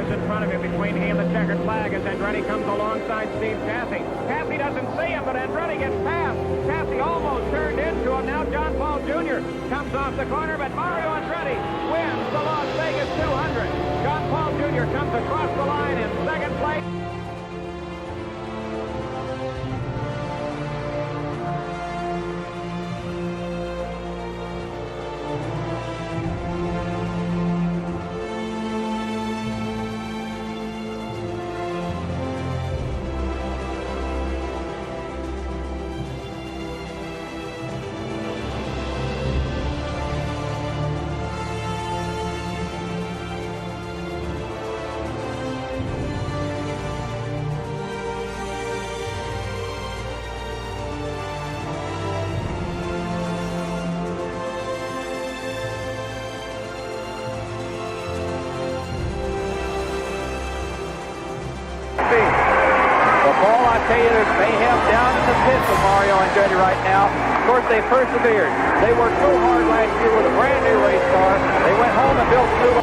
cars in front of him between he and the checkered flag as Andretti comes alongside Steve Cassie. Cassie doesn't see him, but Andretti gets past. Cassie almost turned into him. Now John Paul Jr. comes off the corner, but Mario Andretti wins the Las Vegas 200. John Paul Jr. comes across the line in second place. Paul, I tell you, there's mayhem down in the pits with Mario Andretti right now. Of course, they persevered. They worked so hard last year with a brand new race car. They went home and built two.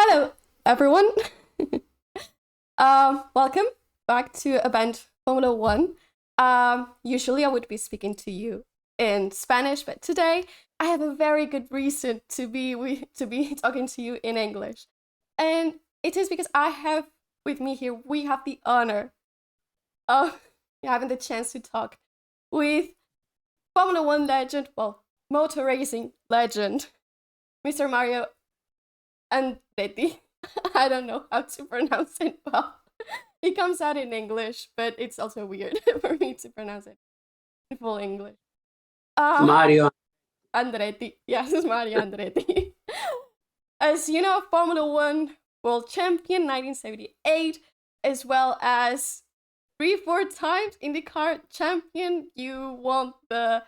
Hello, everyone. Welcome back to Event Formula One. Usually I would be speaking to you in Spanish, but today I have a very good reason to be talking to you in English, and it is because I have with me here. We have the honor of having the chance to talk with Formula One legend, well, motor racing legend, Mr. Mario Andretti. I don't know how to pronounce it well. It comes out in English, but it's also weird for me to pronounce it in full English. Mario Andretti. Yes, it's Mario Andretti. As you know, Formula One world champion 1978, as well as 3-4 times IndyCar champion. You won the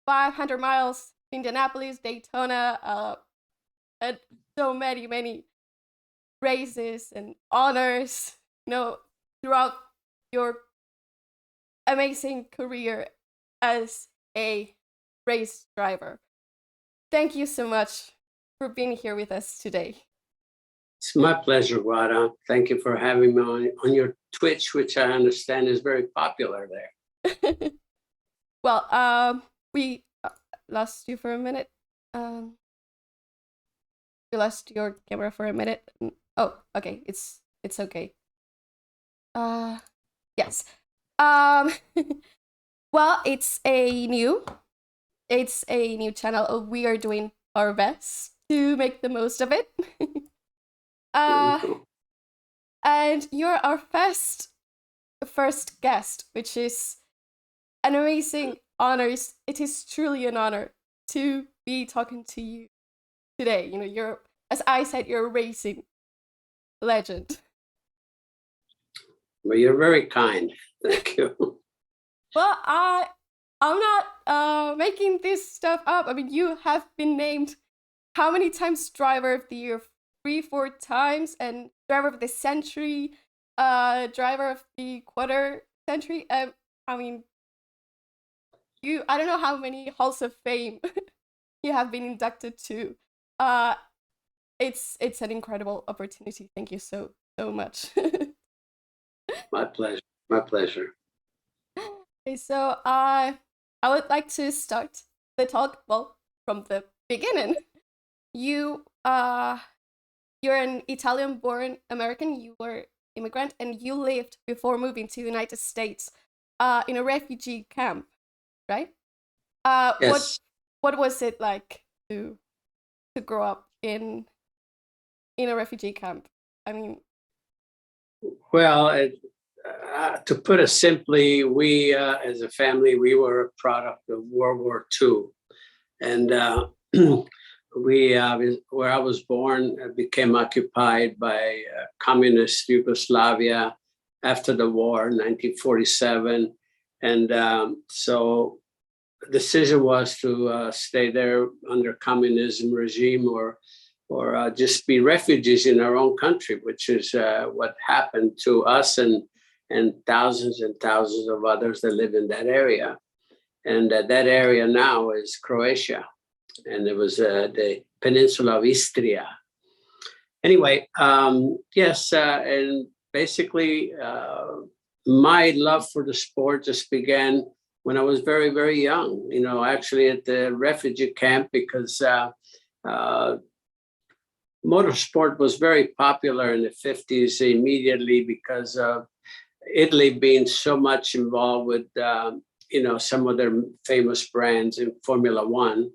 500 miles, Indianapolis, Daytona, and so many races and honors, throughout your amazing career as a race driver. Thank you so much for being here with us today. It's my pleasure, Wada. Thank you for having me on your Twitch, which I understand is very popular there. Well, we lost you for a minute. You lost your camera for a minute. Oh, okay. It's okay. Yes. Well, it's a new channel. We are doing our best to make the most of it. And you're our first guest, which is an amazing honor. It is truly an honor to be talking to you today. You're, as I said, you're a racing legend. Well, you're very kind. Thank you. Well, I'm not making this stuff up. I mean, you have been named how many times Driver of the Year? 3-4 times, and driver of the century, driver of the quarter century. I mean, I don't know how many halls of fame you have been inducted to. It's an incredible opportunity. Thank you so much. My pleasure. My pleasure. Okay, so I would like to start the talk, well, from the beginning. You you're an Italian-born American. You were immigrant, and you lived before moving to the United States in a refugee camp, right? Yes. What was it like to grow up in a refugee camp? I mean, Well, to put it simply, we as a family, we were a product of World War II. And where I was born, became occupied by communist Yugoslavia after the war, 1947. And so the decision was to stay there under communism regime or just be refugees in our own country, which is what happened to us and thousands of others that live in that area. And that area now is Croatia, and it was the peninsula of Istria. Anyway, yes, and basically my love for the sport just began when I was very, very young, actually at the refugee camp, because motorsport was very popular in the 50s immediately because of Italy being so much involved with, some of their famous brands in Formula One.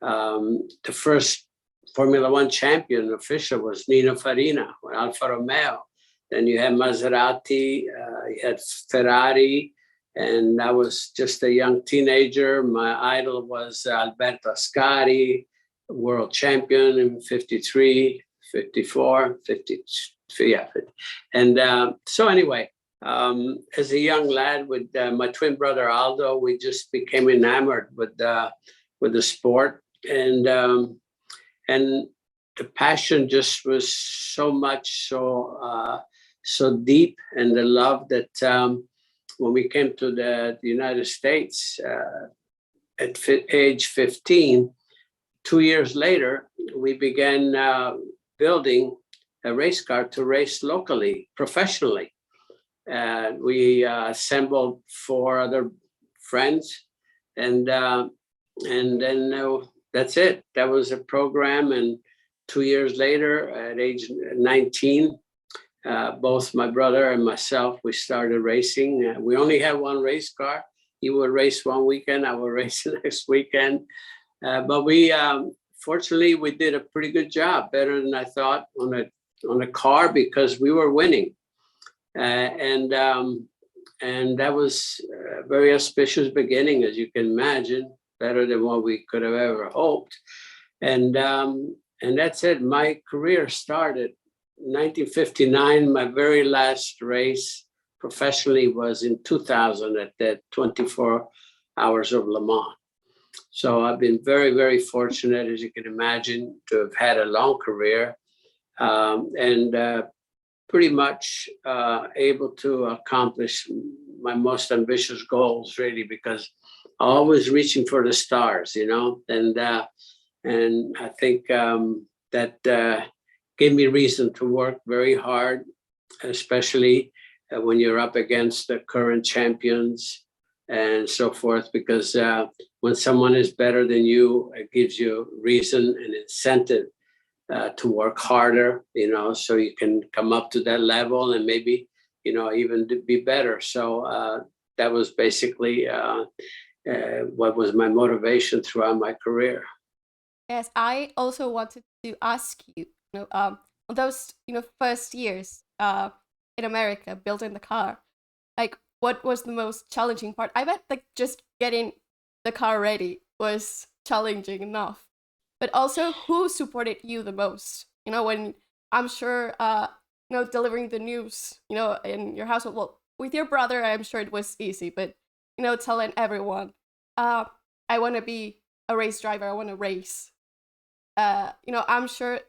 The first Formula One champion official was Nino Farina with Alfa Romeo. Then you had Maserati, you had Ferrari, and I was just a young teenager. My idol was Alberto Ascari, world champion in 53, 54, 53. Yeah. And so anyway, as a young lad with my twin brother Aldo, we just became enamored with the sport, and the passion just was so much, so deep, and the love that when we came to the United States at age 15, 2 years later, we began building a race car to race locally, professionally. We assembled 4 other friends, and then that's it. That was a program. And 2 years later, at age 19, both my brother and myself, we started racing. We only had one race car. He would race one weekend, I would race the next weekend. But we, fortunately, we did a pretty good job, better than I thought on a car, because we were winning. And that was a very auspicious beginning, as you can imagine, better than what we could have ever hoped. And that's it. My career started in 1959. My very last race professionally was in 2000 at the 24 Hours of Le Mans. So I've been very, very fortunate, as you can imagine, to have had a long career, and pretty much able to accomplish my most ambitious goals, really, because I'm always reaching for the stars, and I think that gave me reason to work very hard, especially when you're up against the current champions and so forth, because when someone is better than you, it gives you reason and incentive to work harder, so you can come up to that level and maybe, even to be better. So that was basically what was my motivation throughout my career. yes, I also wanted to ask you, on those, first years in America building the car, like, what was the most challenging part? I bet like just getting the car ready was challenging enough, but also who supported you the most? When I'm sure, delivering the news, in your household. Well, with your brother, I'm sure it was easy, but telling everyone, I want to be a race driver. I want to race. I'm sure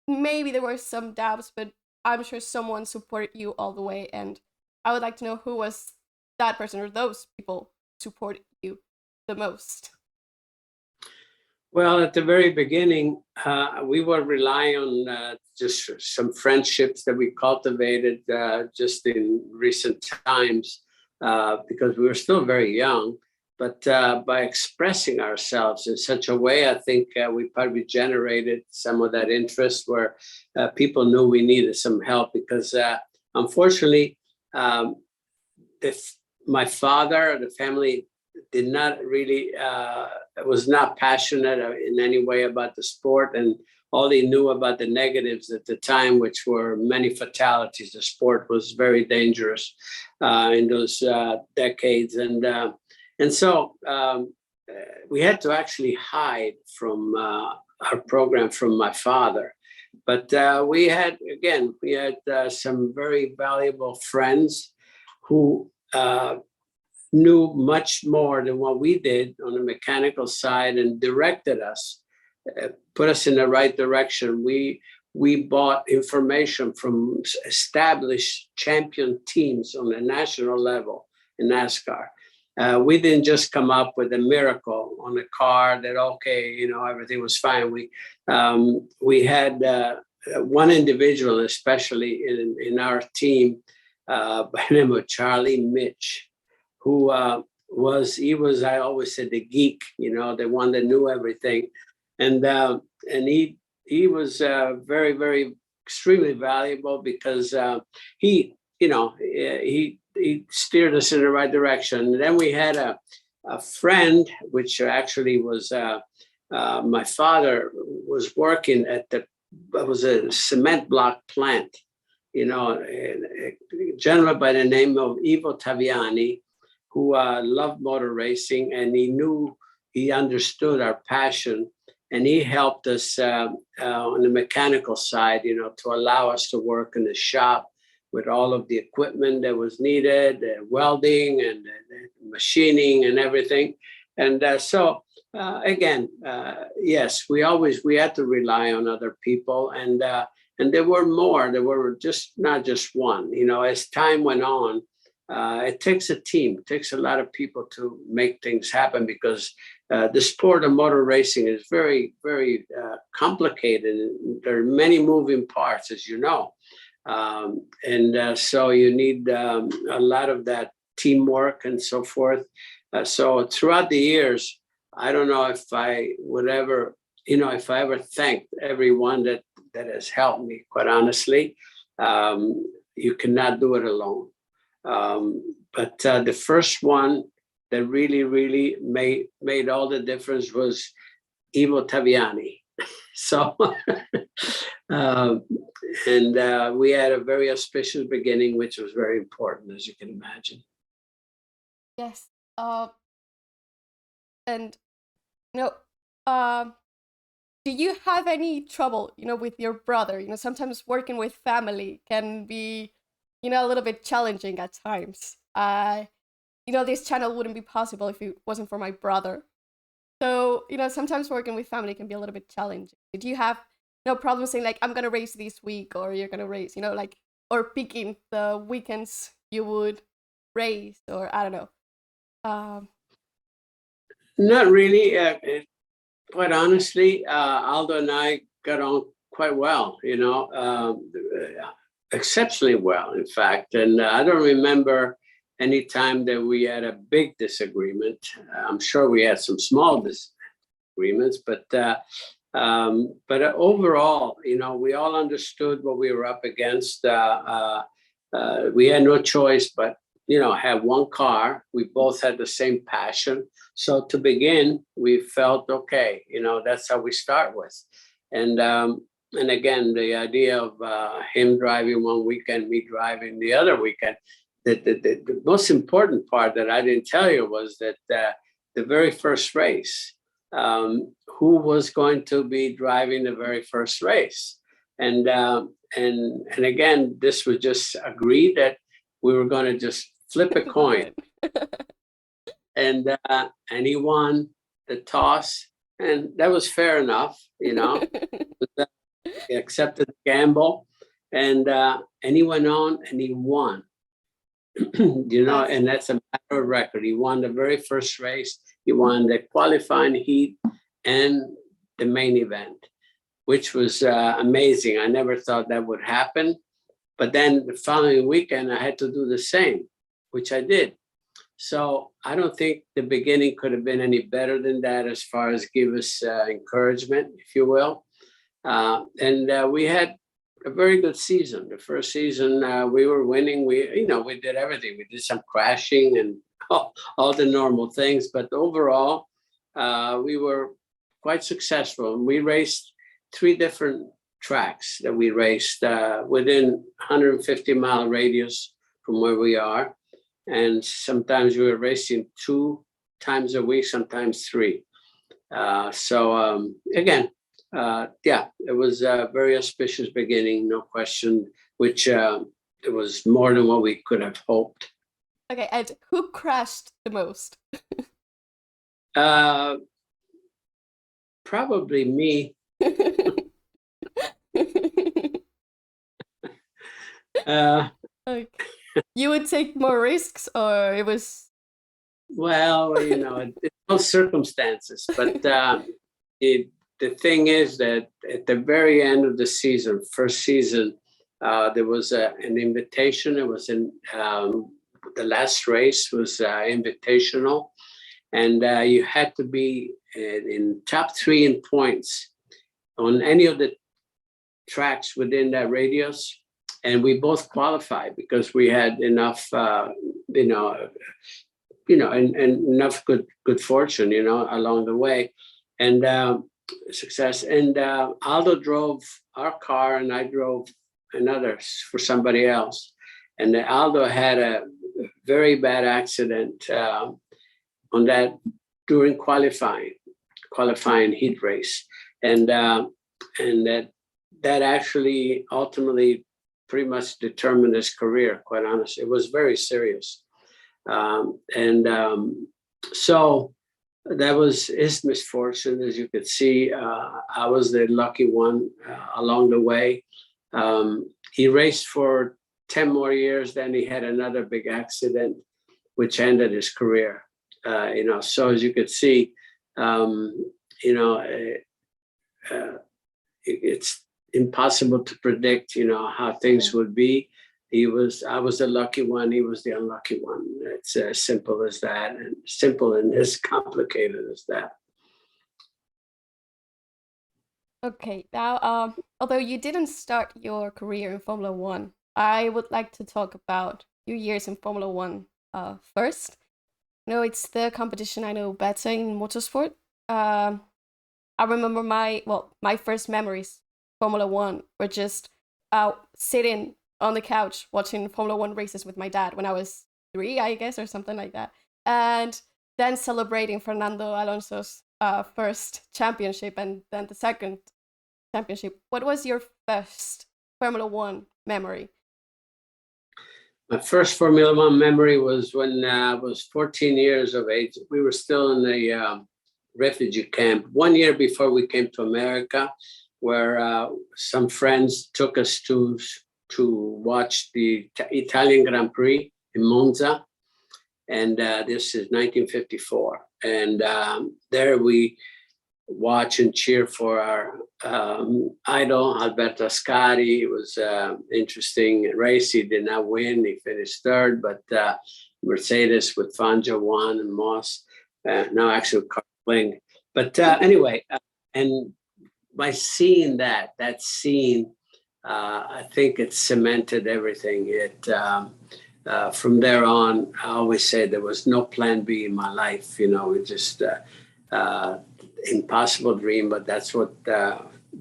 maybe there were some doubts, but I'm sure someone supported you all the way. And I would like to know who was that person or those people supported you the most. Well, at the very beginning, we were relying on just some friendships that we cultivated just in recent times because we were still very young. But by expressing ourselves in such a way, I think we probably generated some of that interest where people knew we needed some help because unfortunately, my father, the family did not really, was not passionate in any way about the sport. And all they knew about the negatives at the time, which were many fatalities. The sport was very dangerous in those decades. And so we had to actually hide from our program from my father. But we had some very valuable friends who knew much more than what we did on the mechanical side and directed us, put us in the right direction. We bought information from established champion teams on the national level in NASCAR. We didn't just come up with a miracle on a car that, okay, everything was fine. We had one individual, especially in our team, by the name of Charlie Mitch, who I always said, the geek, the one that knew everything. And he was very, very, extremely valuable because he steered us in the right direction. And then we had a friend, which actually was my father was working at it was a cement block plant, a gentleman by the name of Ivo Taviani, who loved motor racing, and he understood our passion, and he helped us on the mechanical side, to allow us to work in the shop with all of the equipment that was needed, welding and machining and everything. And yes, we had to rely on other people, and there were more. There were not just one. As time went on, it takes a team. It takes a lot of people to make things happen because the sport of motor racing is very, very complicated. There are many moving parts, as you know. So you need a lot of that teamwork and so forth. So throughout the years, I don't know if I would ever, if I ever thanked everyone that has helped me, quite honestly. You cannot do it alone. But the first one that really, really made all the difference was Ivo Taviani. So, we had a very auspicious beginning, which was very important, as you can imagine. Yes. And do you have any trouble, with your brother? Sometimes working with family can be, a little bit challenging at times. This channel wouldn't be possible if it wasn't for my brother. So, sometimes working with family can be a little bit challenging. Do you have no problem saying, like, I'm going to race this week, or you're going to race, or picking the weekends you would race, or I don't know. Not really. Quite honestly, Aldo and I got on quite well, exceptionally well, in fact. And I don't remember any time that we had a big disagreement. I'm sure we had some small disagreements, but overall, we all understood what we were up against. We had no choice but, have one car. We both had the same passion. So to begin, we felt, okay, that's how we start with. And again, the idea of him driving one weekend, me driving the other weekend, the most important part that I didn't tell you was that the very first race, who was going to be driving the very first race. And again, this was just agreed that we were going to just flip a coin. And he won the toss, and that was fair enough, He accepted the gamble, and he went on and he won. And that's a matter of record. He won the very first race. He won the qualifying heat and the main event, which was amazing. I never thought that would happen. But then the following weekend, I had to do the same, which I did. So I don't think the beginning could have been any better than that as far as give us encouragement, if you will. And we had a very good season. The first season, we were winning. We did everything. We did some crashing and all the normal things. But overall, we were quite successful. And we raced 3 different tracks that we raced within 150-mile radius from where we are. And sometimes we were racing 2 times a week, sometimes 3. Again, it was a very auspicious beginning, no question, which it was more than what we could have hoped. Okay, and who crashed the most? Probably me. Okay. You would take more risks, or it was? Well, it's all circumstances, but the thing is that at the very end of the season, first season, there was an invitation. It was in the last race was invitational, and you had to be in top 3 in points on any of the tracks within that radius. And we both qualified because we had enough, and enough good fortune, along the way, and success. And Aldo drove our car, and I drove another for somebody else. And Aldo had a very bad accident on that during qualifying heat race, and that actually ultimately pretty much determined his career, quite honestly. It was very serious. So that was his misfortune, as you could see. I was the lucky one along the way. He raced for 10 more years, then he had another big accident, which ended his career. So as you could see, it's impossible to predict, how things would be. I was the lucky one. He was the unlucky one. It's as simple as that, and simple and as complicated as that. Okay, now, although you didn't start your career in Formula One, I would like to talk about your years in Formula One first. It's the competition I know better in motorsport. I remember my first memories Formula One were just sitting on the couch watching Formula One races with my dad when I was 3, I guess, or something like that. And then celebrating Fernando Alonso's first championship and then the second championship. What was your first Formula One memory? My first Formula One memory was when I was 14 years of age. We were still in the refugee camp 1 year before we came to America, where some friends took us to watch the Italian Grand Prix in Monza. And this is 1954. And there we watch and cheer for our idol, Alberto Ascari. It was an interesting race. He did not win. He finished 3rd, but Mercedes with Fangio won and Moss. No, actually, Carling. But anyway, and by seeing that scene, I think it cemented everything. From there on, I always said there was no plan B in my life. It just impossible dream, but that's what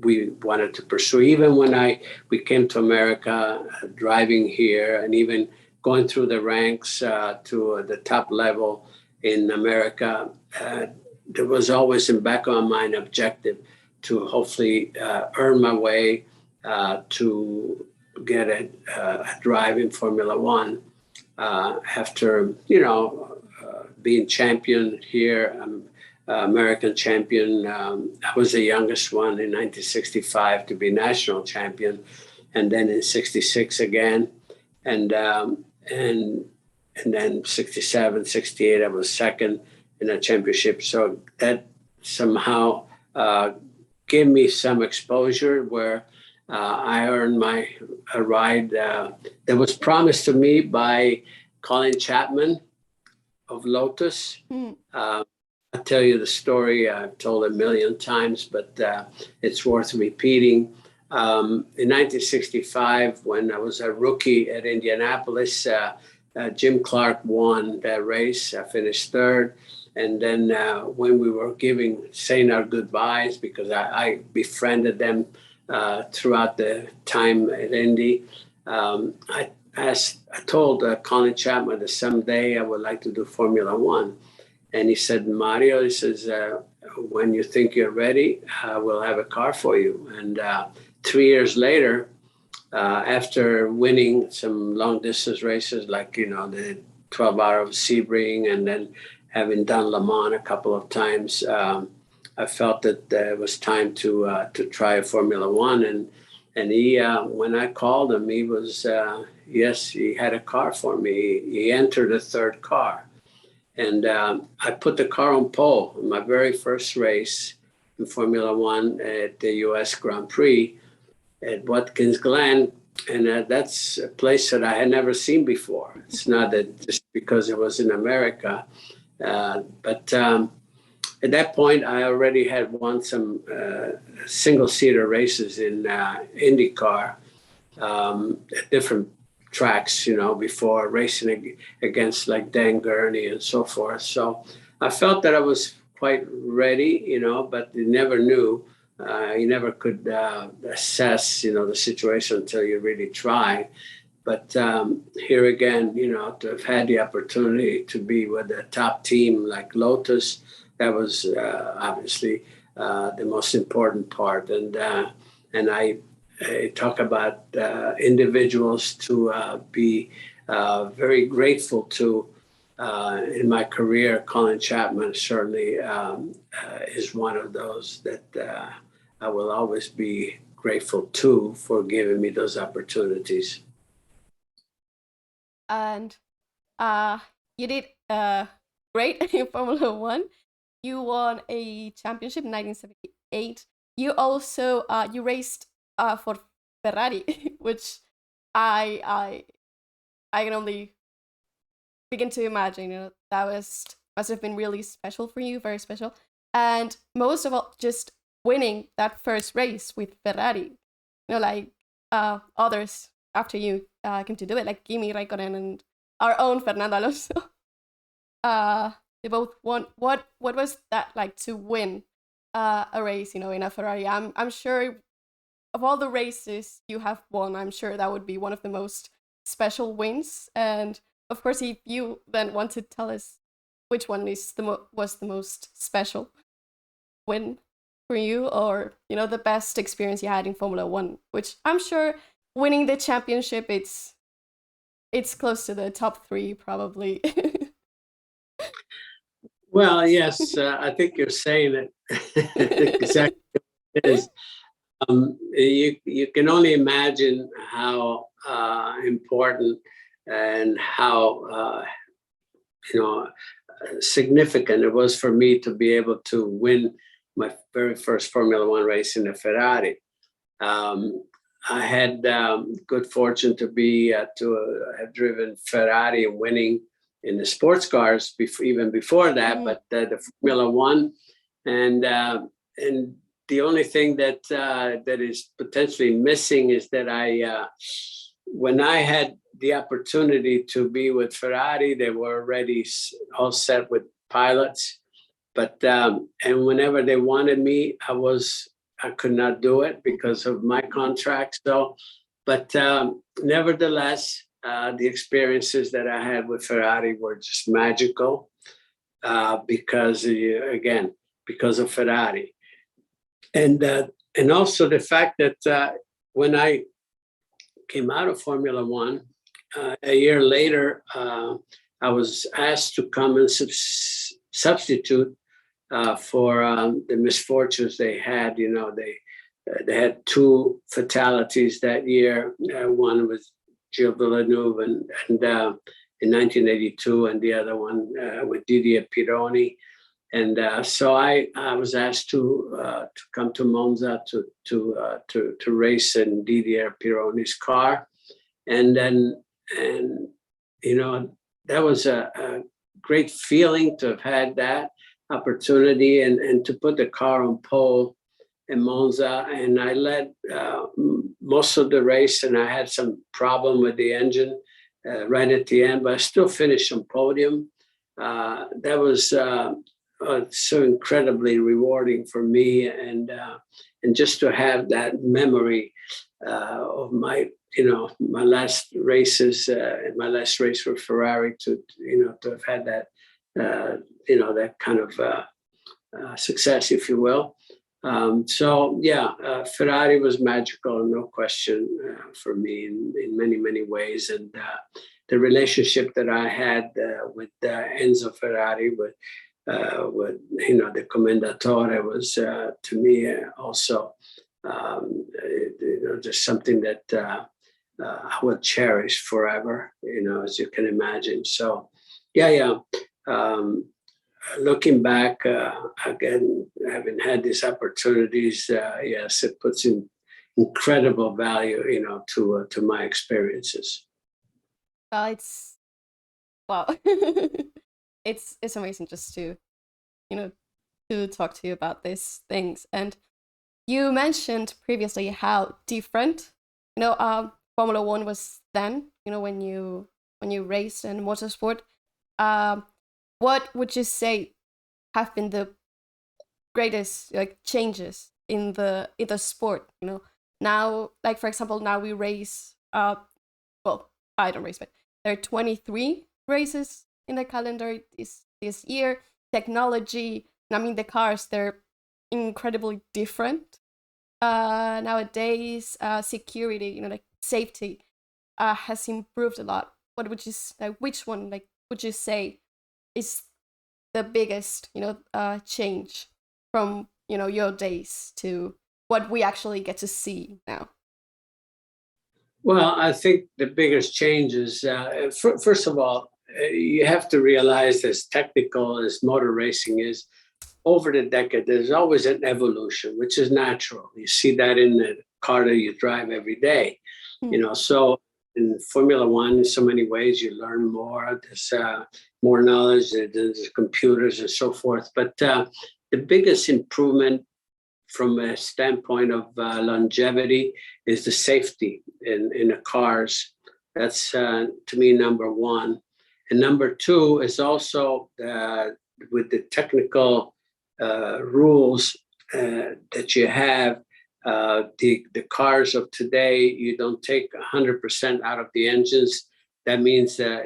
we wanted to pursue. Even when we came to America, driving here, and even going through the ranks to the top level in America, there was always in back of my mind objective to hopefully earn my way to get a drive in Formula One. After being champion here, American champion. I was the youngest one in 1965 to be national champion, and then in '66 again, and then '67, '68 I was second in a championship. So that somehow gave me some exposure where I earned a ride that was promised to me by Colin Chapman of Lotus. I'll tell you the story. I've told it a million times, but it's worth repeating. In 1965, when I was a rookie at Indianapolis, Jim Clark won that race. I finished third. And then when we were saying our goodbyes, because I befriended them throughout the time at Indy, I told Colin Chapman that someday I would like to do Formula One. And he said, Mario, he says, when you think you're ready, we'll have a car for you. And 3 years later, after winning some long distance races, like, the 12 Hour of Sebring, and then having done Le Mans a couple of times, I felt that it was time to try Formula One. And he, when I called him, he was, yes, he had a car for me. He entered the third car. And I put the car on pole in my very first race in Formula One at the U.S. Grand Prix at Watkins Glen. And that's a place that I had never seen before. It's not that just because it was in America. But at that point, I already had won some single-seater races in IndyCar at different tracks, before racing against like Dan Gurney and so forth. So I felt that I was quite ready, but you never knew. You never could assess, the situation until you really try. But here again, to have had the opportunity to be with a top team like Lotus, that was obviously the most important part. And I talk about individuals to be very grateful to in my career. Colin Chapman certainly is one of those that I will always be grateful to for giving me those opportunities. And you did great in Formula One. You won a championship in 1978. You also you raced for Ferrari, which I can only begin to imagine. That must have been really special for you, very special. And most of all, just winning that first race with Ferrari. Like others after you came to do it, like Kimi Raikkonen and our own Fernando Alonso. They both won. What was that like to win a race, in a Ferrari? I'm sure of all the races you have won, I'm sure that would be one of the most special wins. And of course, if you then want to tell us which one is was the most special win for you, or the best experience you had in Formula One, which I'm sure winning the championship, it's close to the top 3 probably. Well, yes, I think you're saying it exactly what it is. You can only imagine how important and how significant it was for me to be able to win my very first Formula One race in a Ferrari. I had good fortune to have driven Ferrari and winning in the sports cars even before that, but the Formula One, and the only thing that is potentially missing is that when I had the opportunity to be with Ferrari, they were already all set with pilots, but and whenever they wanted me, I could not do it because of my contract. So, but nevertheless, the experiences that I had with Ferrari were just magical because of Ferrari. And also the fact that when I came out of Formula One, a year later, I was asked to come and substitute for the misfortunes they had. You know, they had two fatalities that year. One was Gilles Villeneuve and in 1982, and the other one with Didier Pironi. And so I was asked to come to Monza to race in Didier Pironi's car, and you know, that was a great feeling to have had that opportunity and to put the car on pole in Monza. And I led most of the race, and I had some problem with the engine right at the end, but I still finished on podium. That was so incredibly rewarding for me, and just to have that memory of my, you know, my last races, my last race for Ferrari, to, you know, to have had that, you know, that kind of success, if you will. So yeah, Ferrari was magical, no question, for me in many, many ways. And the relationship that I had with Enzo Ferrari, with you know, the Commendatore, was to me also you know, just something that I would cherish forever, you know, as you can imagine. So yeah. Looking back, again, having had these opportunities, yes, it puts in incredible value, you know, to my experiences. It's wow. It's amazing just to, you know, to talk to you about these things. And you mentioned previously how different, you know, Formula One was then, you know, when you raced in motorsport. What would you say have been the greatest, like, changes in the sport? You know, now, like, for example, now we race. Well, I don't race, but there are 23 races in the calendar this year. Technology, I mean, the cars, they're incredibly different nowadays. Security, you know, like safety, has improved a lot. What would you which one, like, would you say is the biggest, you know, change from, you know, your days to what we actually get to see now? Well, I think the biggest change is, first of all, you have to realize, as technical as motor racing is, over the decade, there's always an evolution, which is natural. You see that in the car that you drive every day, you know. So in Formula One, in so many ways, you learn more. There's more knowledge, there's computers and so forth. But the biggest improvement from a standpoint of longevity is the safety in the cars. That's, to me, number one. And number two is also with the technical rules that you have, the cars of today, you don't take 100% out of the engines. That means that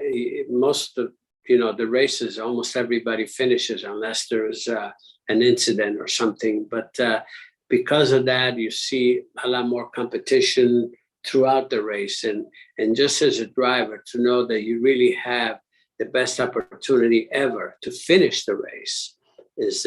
most of, you know, the races, almost everybody finishes unless there is an incident or something. But because of that, you see a lot more competition throughout the race. And just as a driver, to know that you really have the best opportunity ever to finish the race is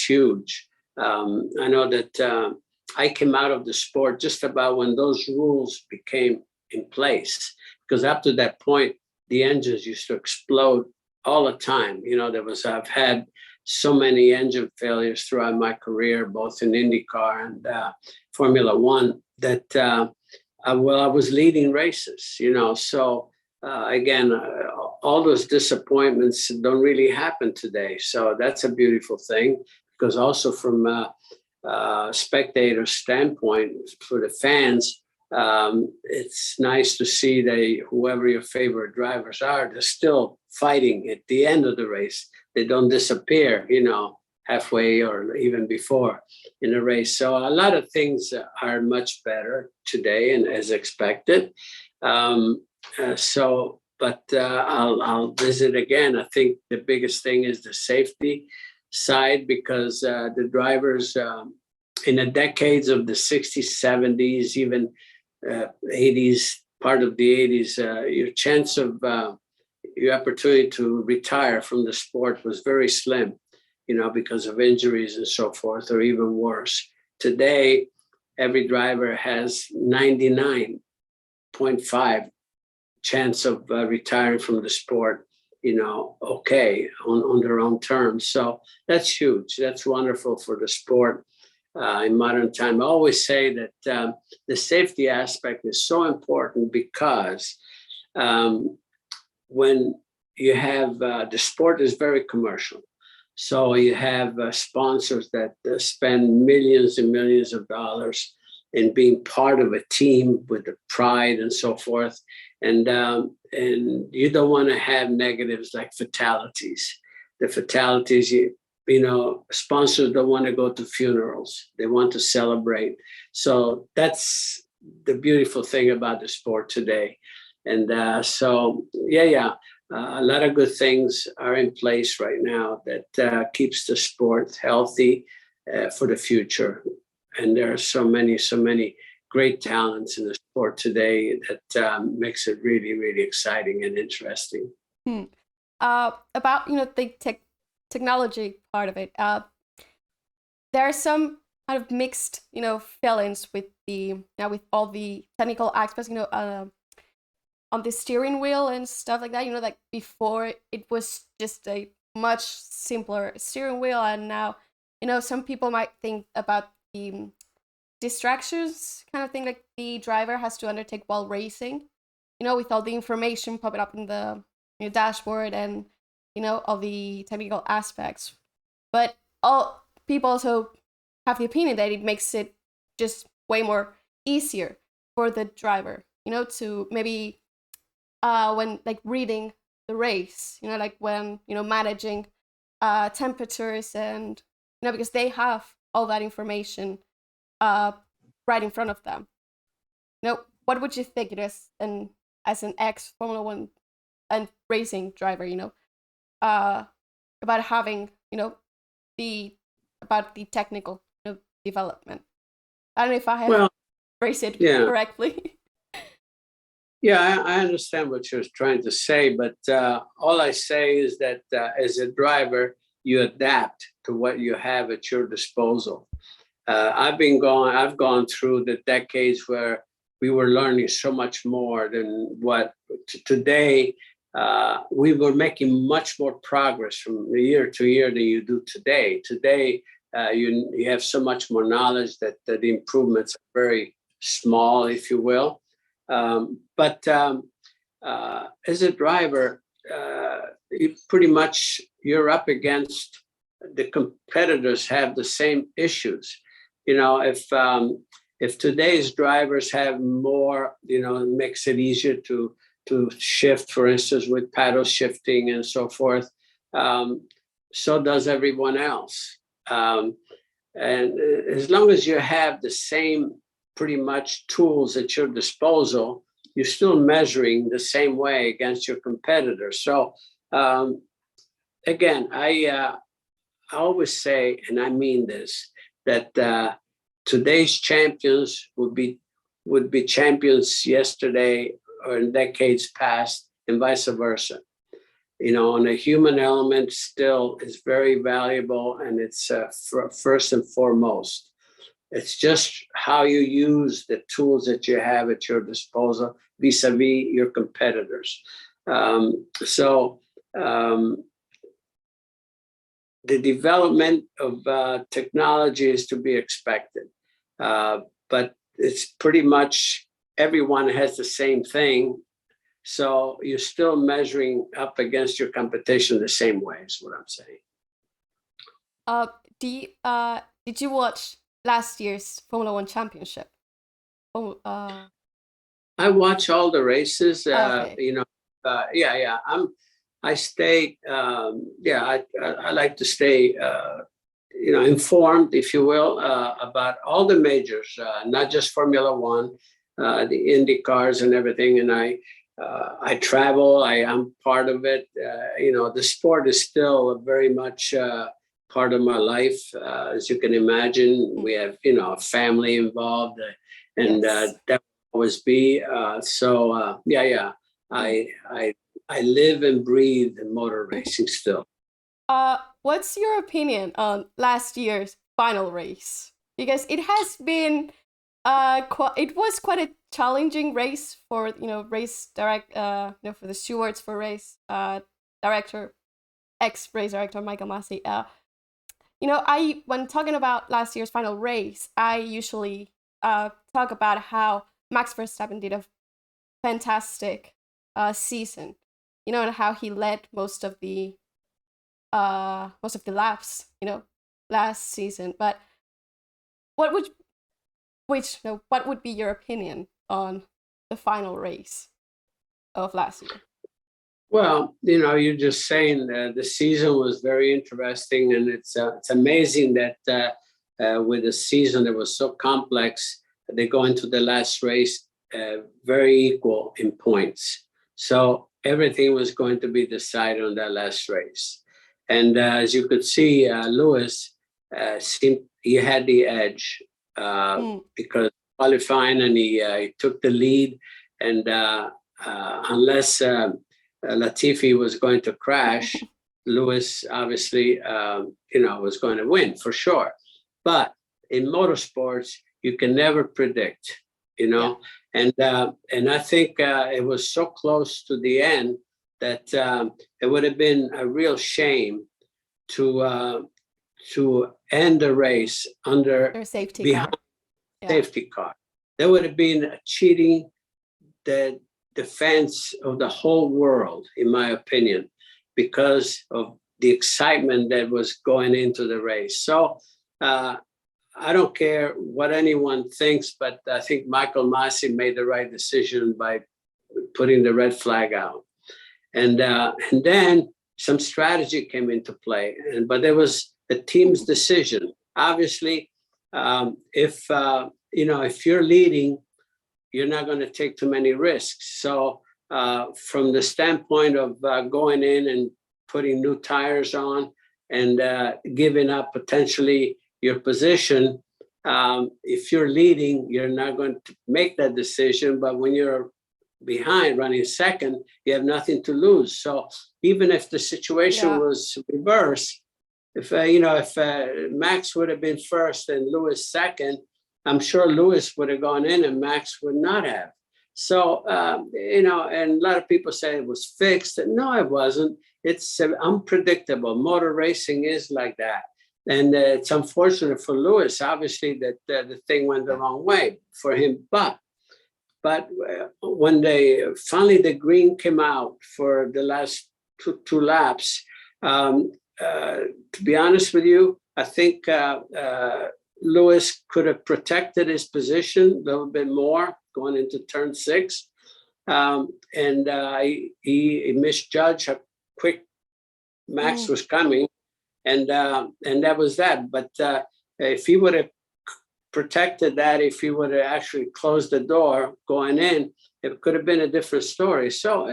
huge. I know that I came out of the sport just about when those rules became in place, because up to that point, the engines used to explode all the time. You know, I've had so many engine failures throughout my career, both in IndyCar and Formula One, that I was leading races, you know. So again, all those disappointments don't really happen today. So that's a beautiful thing, because also from a spectator standpoint, for the fans, it's nice to see that whoever your favorite drivers are, they're still fighting at the end of the race. They don't disappear, you know, halfway or even before in a race. So a lot of things are much better today, and as expected. But I'll visit again. I think the biggest thing is the safety side, because the drivers in the decades of the 60s, 70s, even 80s, part of the 80s, your chance of your opportunity to retire from the sport was very slim. because of injuries and so forth, or even worse. Today, every driver has 99.5 chance of retiring from the sport, okay, on their own terms. So that's huge. That's wonderful for the sport in modern time. I always say that the safety aspect is so important because when you have the sport is very commercial. So you have sponsors that spend millions and millions of dollars in being part of a team with the pride and so forth. And you don't want to have negatives like fatalities. The fatalities, sponsors don't want to go to funerals. They want to celebrate. So that's the beautiful thing about the sport today. And a lot of good things are in place right now that keeps the sport healthy for the future. And there are so many great talents in the sport today that makes it really, really exciting and interesting. About the technology part of it, there are some kind of mixed feelings with with all the technical aspects on the steering wheel and stuff like that. Like before it was just a much simpler steering wheel, and now some people might think about the distractions kind of thing like the driver has to undertake while racing, with all the information popping up in the dashboard and all the technical aspects. But all people also have the opinion that it makes it just way more easier for the driver, to maybe when like reading the race, like when managing temperatures and because they have all that information right in front of them. What would you think it is, and as an ex Formula One and racing driver, about having about the technical development? I don't know if I have phrased it correctly. Yeah, I understand what you're trying to say, but all I say is that as a driver, you adapt to what you have at your disposal. I've gone through the decades where we were learning so much more than what today. We were making much more progress from year to year than you do today. Today, you have so much more knowledge that the improvements are very small, if you will. But as a driver, you're up against the competitors have the same issues. If today's drivers have more, it makes it easier to shift, for instance, with paddle shifting and so forth. So does everyone else. And as long as you have the same pretty much tools at your disposal, you're still measuring the same way against your competitors. So again, I always say, and I mean this, that today's champions would be champions yesterday or in decades past, and vice versa. On a human element still is very valuable, and it's first and foremost. It's just how you use the tools that you have at your disposal vis-a-vis your competitors. The development of technology is to be expected, but it's pretty much everyone has the same thing. So you're still measuring up against your competition the same way is what I'm saying. Did you watch last year's Formula One championship? I watch all the races. Okay. I stay. I like to stay. Informed, if you will, about all the majors, not just Formula One, the Indy cars and everything. And I travel. I am part of it. The sport is still very much part of my life, as you can imagine. We have a family involved, and Yes. that will always be. I live and breathe motor racing still. What's your opinion on last year's final race? Because it has been it was quite a challenging race for for the stewards, for race director, ex race director Michael Massey. I when talking about last year's final race, I usually talk about how Max Verstappen did a fantastic season. And how he led most of the laps, last season. But what would what would be your opinion on the final race of last year? Well, you're just saying the season was very interesting, and it's amazing that with a season that was so complex, they go into the last race very equal in points. So everything was going to be decided on that last race. And as you could see, Lewis seemed he had the edge because qualifying, and he took the lead. And unless Latifi was going to crash, Lewis obviously, was going to win for sure. But in motorsports, you can never predict, Yeah. And I think it was so close to the end that it would have been a real shame to end the race under Their safety behind car. Yeah. safety car. There would have been cheating the defense of the whole world, in my opinion, because of the excitement that was going into the race. So I don't care what anyone thinks, but I think Michael Masi made the right decision by putting the red flag out. And then some strategy came into play, but there was the team's decision. Obviously, if you're leading, you're not going to take too many risks. So from the standpoint of going in and putting new tires on and giving up potentially your position, if you're leading, you're not going to make that decision. But when you're behind running second, you have nothing to lose. So even if the situation was reversed, if Max would have been first and Lewis second, I'm sure Lewis would have gone in and Max would not have. So, and a lot of people say it was fixed. No, it wasn't. It's unpredictable. Motor racing is like that. And it's unfortunate for Lewis, obviously, that the thing went the wrong way for him. But when finally the green came out for the last two laps, to be honest with you, I think Lewis could have protected his position a little bit more going into turn 6. And he misjudged how quick Max was coming. And that was that. But if he would have protected that, if he would have actually closed the door going in, it could have been a different story. So,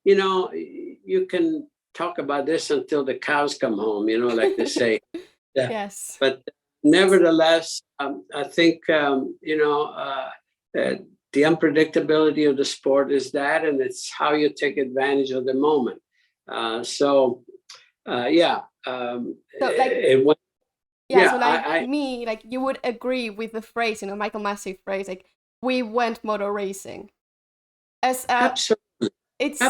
you can talk about this until the cows come home, like they say. Yes. But nevertheless, I think, the unpredictability of the sport is that, and it's how you take advantage of the moment. It went. You would agree with the phrase, Michael Massey phrase, like, we went motor racing. As Absolutely. It's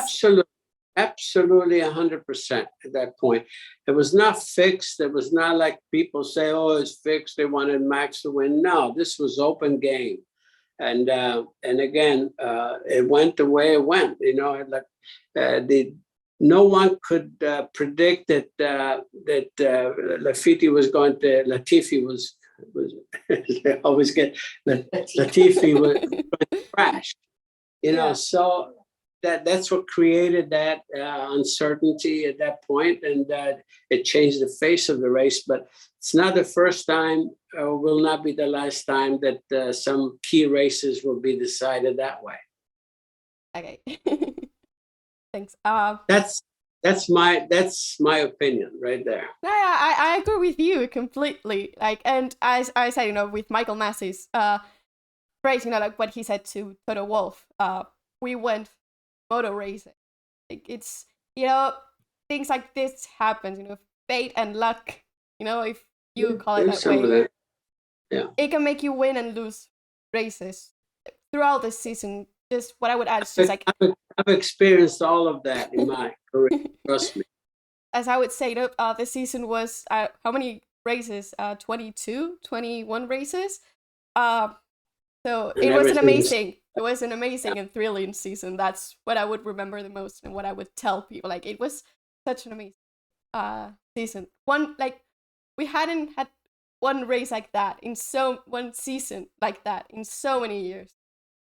Absolutely 100% at that point. It was not fixed. It was not like people say, oh, it's fixed. They wanted Max to win. No, this was open game. And again, it went the way it went. No one could predict that Latifi was going to crash. So that's what created that uncertainty at that point, and it changed the face of the race. But it's not the first time, or will not be the last time, that some key races will be decided that way. Okay. Thanks. That's my opinion right there. I agree with you completely. And as I said, with Michael Massey's phrase, like what he said to Toto Wolff, we went motor racing. It's things like this happen. fate and luck, if you call it There's that some way. of that. Yeah. It can make you win and lose races throughout the season. Just what I would add is just like, I've experienced all of that in my career. Trust me. as I would say, the season was how many races? 22, 21 races. So And it was everything's- an amazing and thrilling season. That's what I would remember the most, and what I would tell people. Like, it was such an amazing season. We hadn't had one race like that one season like that in so many years.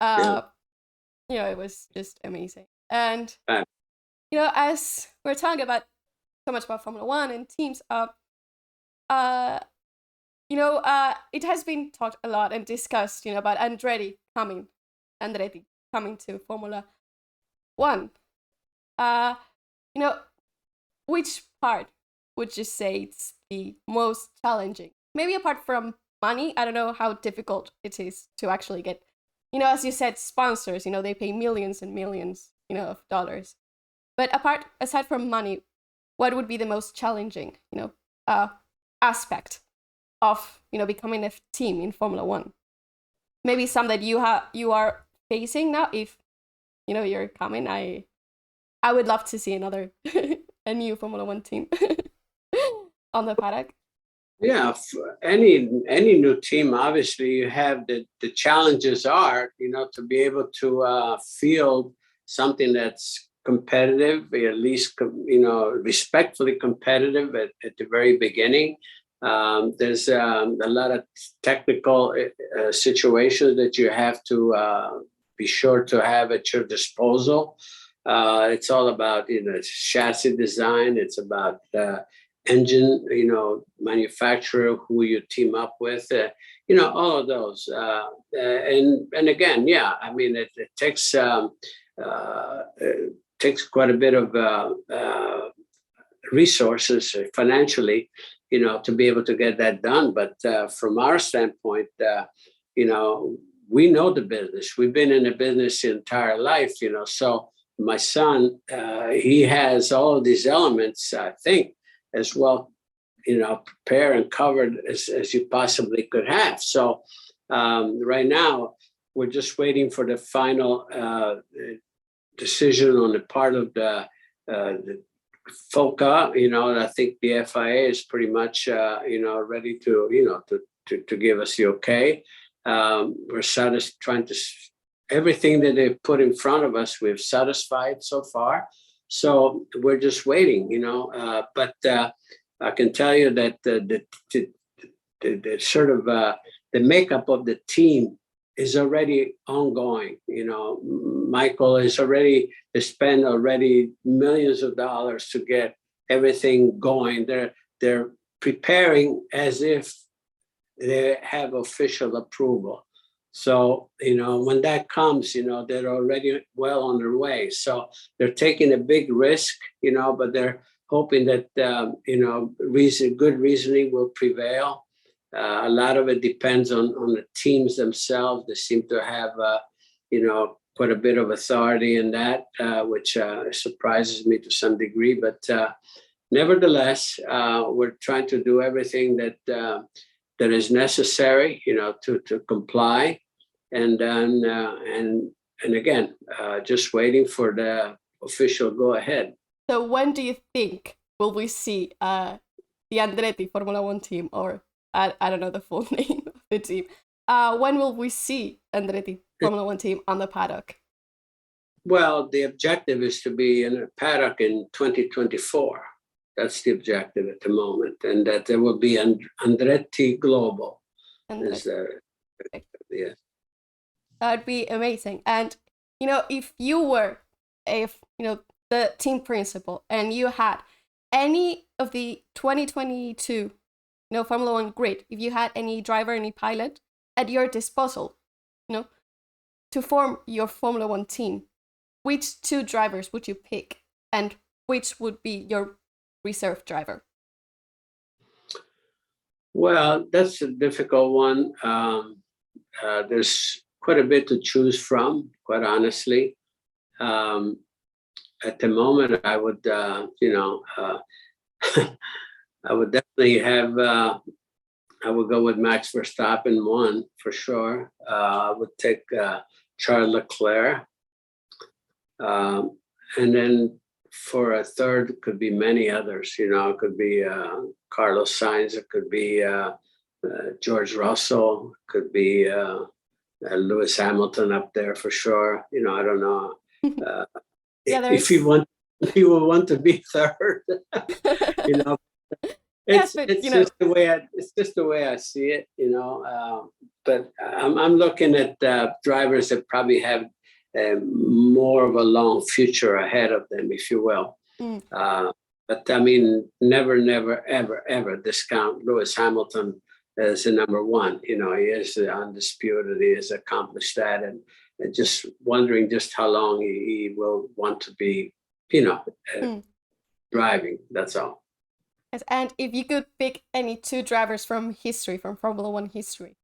It was just amazing. And Right. as we're talking about so much about Formula One and teams, it has been talked a lot and discussed, about Andretti coming to Formula One. Which part would you say it's the most challenging? Maybe apart from money, I don't know how difficult it is to actually get, as you said, sponsors, they pay millions and millions, of dollars. But aside from money, what would be the most challenging, aspect of, becoming a team in Formula One? Maybe some that you are facing now. If, you're coming, I would love to see a new Formula One team on the paddock. Yeah, for any new team, obviously you have the challenges are, to be able to field something that's competitive, at least, respectfully competitive at the very beginning. There's a lot of technical situations that you have to be sure to have at your disposal. It's all about, chassis design. It's about engine, manufacturer, who you team up with, all of those. And again, yeah, I mean, it takes quite a bit of resources financially, to be able to get that done. But from our standpoint, we know the business. We've been in the business the entire life, so my son, he has all of these elements, I think, as well, prepared and covered as you possibly could have. So right now, we're just waiting for the final decision on the part of the FOCA. I think the FIA is pretty much, ready to give us the okay. We're trying to, everything that they've put in front of us, we've satisfied so far. So we're just waiting, but I can tell you that the sort of the makeup of the team is already ongoing. Michael is already, they spend already millions of dollars to get everything going. They're preparing as if they have official approval. So, when that comes, they're already well on their way. So they're taking a big risk, but they're hoping that, good reasoning will prevail. A lot of it depends on the teams themselves. They seem to have, quite a bit of authority in that, which surprises me to some degree. But nevertheless, we're trying to do everything that is necessary, to comply. And then, and again, just waiting for the official go ahead. So when do you think will we see the Andretti Formula One team, or I don't know the full name of the team? When will we see Andretti Formula One team on the paddock? Well, the objective is to be in a paddock in 2024. That's the objective at the moment, and that there will be an Andretti Global. Yeah. That would be amazing. And if you were the team principal and you had any of the 2022 Formula One grid, if you had any driver, any pilot at your disposal, to form your Formula One team, which two drivers would you pick, and which would be your reserve driver? Well, that's a difficult one. There's quite a bit to choose from, quite honestly. At the moment, I would, I would definitely have. I would go with Max Verstappen 1 for sure. I would take Charles Leclerc, and then for a third, it could be many others. You know, it could be Carlos Sainz. It could be George Russell. It could be Lewis Hamilton up there for sure. You know, I don't know. Yeah, If you want to be third, you know, yes, but it's you know, just the way it's just the way I see it, you know. But I'm looking at drivers that probably have more of a long future ahead of them, if you will. But I mean, never, ever discount Lewis Hamilton as the number one. You know, he is undisputed. He has accomplished that, and just wondering just how long he will want to be, you know, driving. That's all. yes, and if you could pick any 2 drivers from history, from Formula One history,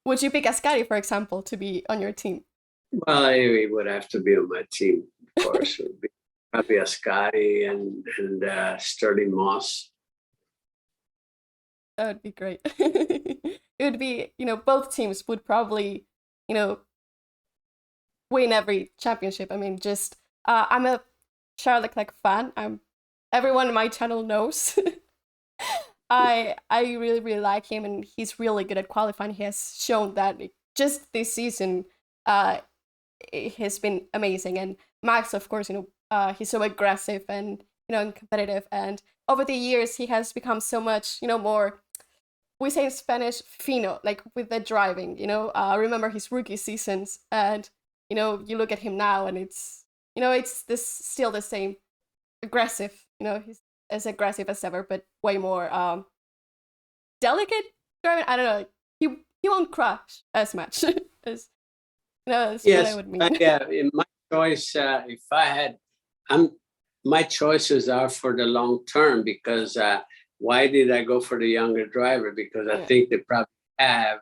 would you pick Ascari, for example, to be on your team? Well, he would have to be on my team, of course. It would be probably Ascari and Sterling Moss. That would be great. It would be, you know, both teams would probably, you know, win every championship. I mean, just I'm a Charles Leclerc fan. Everyone on my channel knows. I really like him, and he's really good at qualifying. He has shown that just this season it has been amazing. And Max, of course, you know, he's so aggressive and, you know, and competitive, and over the years he has become so much, you know, more, we say in Spanish, fino, like with the driving, you know. I remember his rookie seasons, and, you know, you look at him now and it's, you know, it's still the same aggressive, you know, he's as aggressive as ever, but way more delicate driving. I don't know, he won't crash as much as, you know, that's what I would mean. Yeah, in my choice, if I had, my choices are for the long term, because why did I go for the younger driver? Because I think they probably have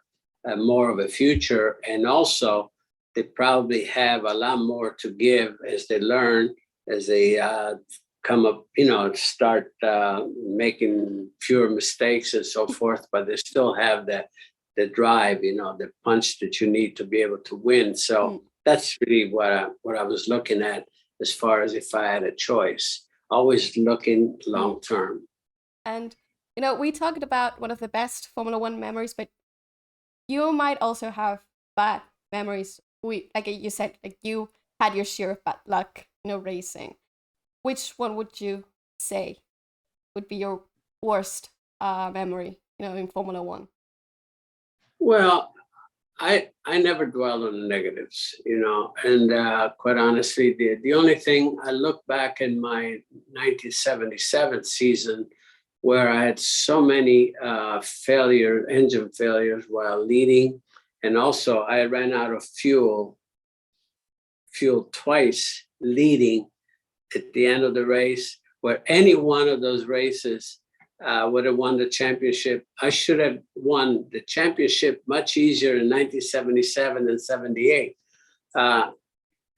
more of a future, and also they probably have a lot more to give as they learn, as they come up, you know, start making fewer mistakes and so forth, but they still have the drive, you know, the punch that you need to be able to win. So that's really what I was looking at, as far as if I had a choice, always looking long term. And, you know, we talked about one of the best Formula One memories, but you might also have bad memories. Like you said, like you had your share of bad luck, you know, racing. Which one would you say would be your worst memory, you know, in Formula One? Well, I never dwell on the negatives, you know, and quite honestly, the only thing I look back in my 1977 season, where I had so many engine failures while leading, and also I ran out of fuel twice leading at the end of the race, where any one of those races would have won the championship. I should have won the championship much easier in 1977 and 78.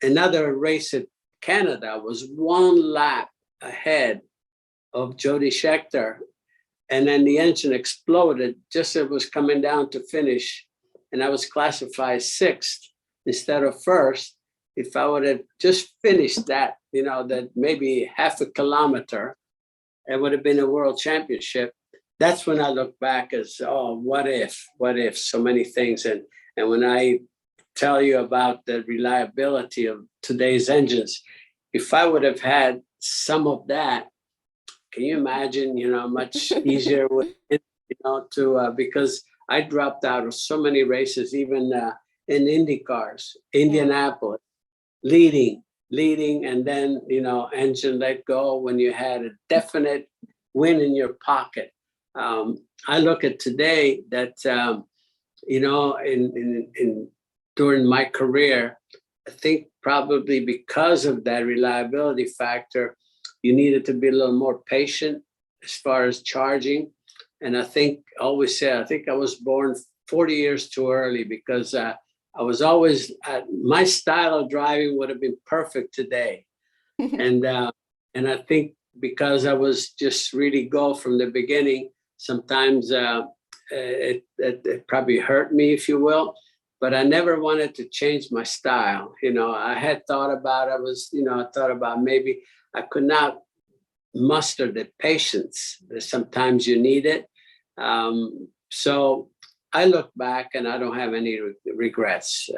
Another race at Canada was 1 lap ahead of Jody Scheckter, and then the engine exploded just as it was coming down to finish, and I was classified 6th instead of 1st. If I would have just finished that, you know, that maybe half a kilometer, it would have been a world championship. That's when I look back as, oh, what if, so many things. And when I tell you about the reliability of today's engines, if I would have had some of that, can you imagine, you know, much easier would it, you know, to, because I dropped out of so many races, even in Indy cars, Indianapolis, leading, and then, you know, engine let go when you had a definite win in your pocket. I look at today that, you know, during my career, I think probably because of that reliability factor, you needed to be a little more patient as far as charging. And I think I always say, I think I was born 40 years too early, because I was always, my style of driving would have been perfect today. And I think because I was just really go from the beginning. Sometimes it probably hurt me, if you will, but I never wanted to change my style. I had thought about, I thought about maybe I could not muster the patience that sometimes you need it. So I look back and I don't have any regrets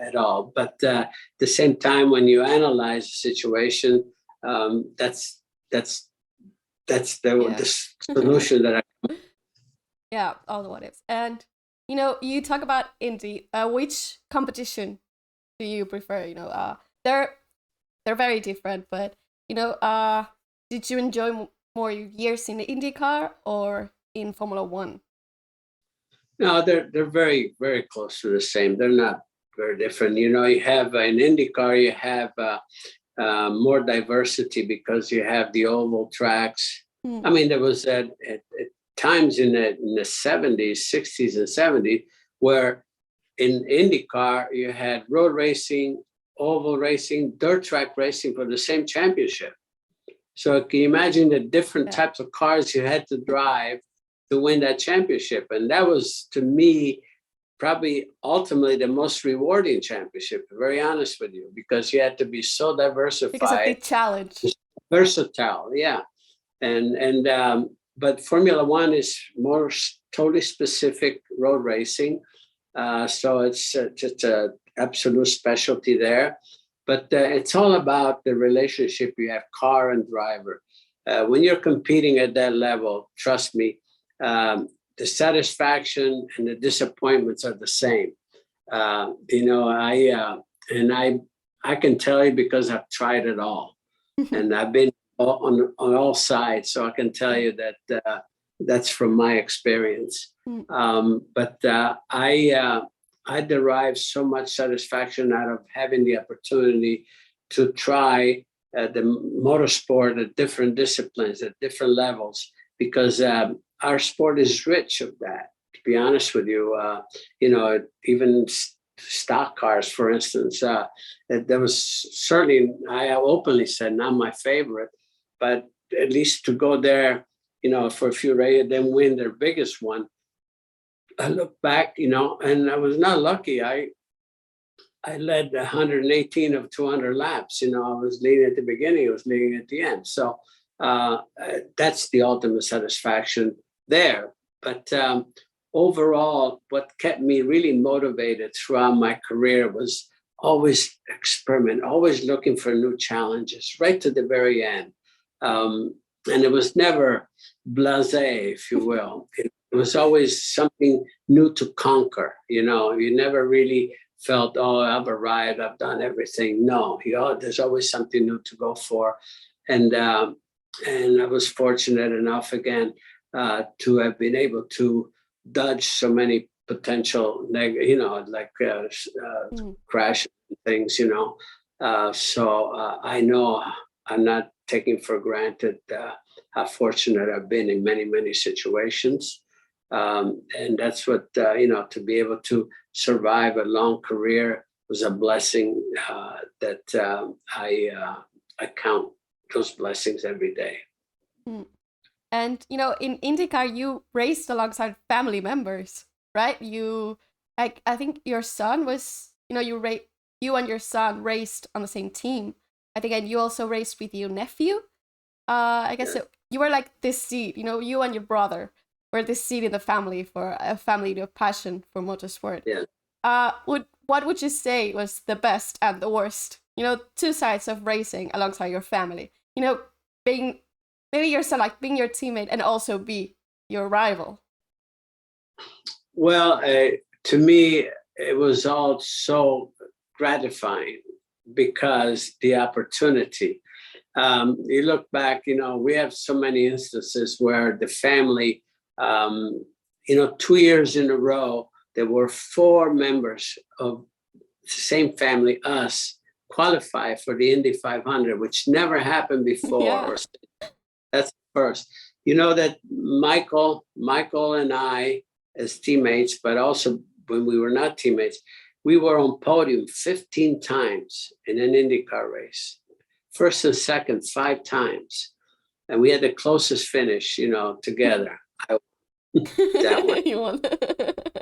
at all. But at the same time, when you analyze the situation, that's the solution that I. Yeah, all the what ifs. And you talk about Indy. Which competition do you prefer? They're very different, but did you enjoy more years in the IndyCar or in Formula One? No, they're very, very close to the same. They're not very different. You have in IndyCar, you have more diversity because you have the oval tracks. I mean, there was at times in the 70s, 60s, and 70s where in IndyCar you had road racing, oval racing, dirt track racing for the same championship. So can you imagine the different types of cars you had to drive to win that championship? And that was, to me, probably ultimately the most rewarding championship, to be very honest with you, because you had to be so diversified. Because of the challenge. Versatile, yeah. But Formula One is more totally specific road racing. So it's just an absolute specialty there. But it's all about the relationship you have, car and driver. When you're competing at that level, trust me, the satisfaction and the disappointments are the same. I can tell you because I've tried it all, and I've been on all sides, so I can tell you that that's from my experience. But I derive so much satisfaction out of having the opportunity to try the motorsport at different disciplines, at different levels, because our sport is rich of that, to be honest with you. Even stock cars, for instance, there was certainly, I openly said, not my favorite, but at least to go there, for a few races, then win their biggest one. I look back, and I was not lucky. I led 118 of 200 laps. I was leading at the beginning, I was leading at the end. So that's the ultimate satisfaction there. But overall, what kept me really motivated throughout my career was always experiment, always looking for new challenges, right to the very end. And it was never blasé, if you will. It was always something new to conquer. You never really felt, oh, I've arrived, I've done everything. No, there's always something new to go for. And I was fortunate enough, again, to have been able to dodge so many potential, crash things, So I know I'm not taking for granted how fortunate I've been in many, many situations. And that's what, to be able to survive a long career was a blessing that I count those blessings every day. And, in IndyCar, you raced alongside family members, right? I think your son was, you and your son raced on the same team. I think, and you also raced with your nephew. I guess you were like this seed, you and your brother were this seed in the family for a family of passion for motorsport. Yeah. What would you say was the best and the worst? Two sides of racing alongside your family. Being maybe your son, like being your teammate and also be your rival. Well, to me, it was all so gratifying because the opportunity. You look back, we have so many instances where the family, 2 years in a row, there were 4 members of the same family, us, qualify for the Indy 500, which never happened before. Yeah. That's first. That Michael and I, as teammates, but also when we were not teammates, we were on podium 15 times in an IndyCar race. First and second, 5 times. and we had the closest finish, together. I that one. You won.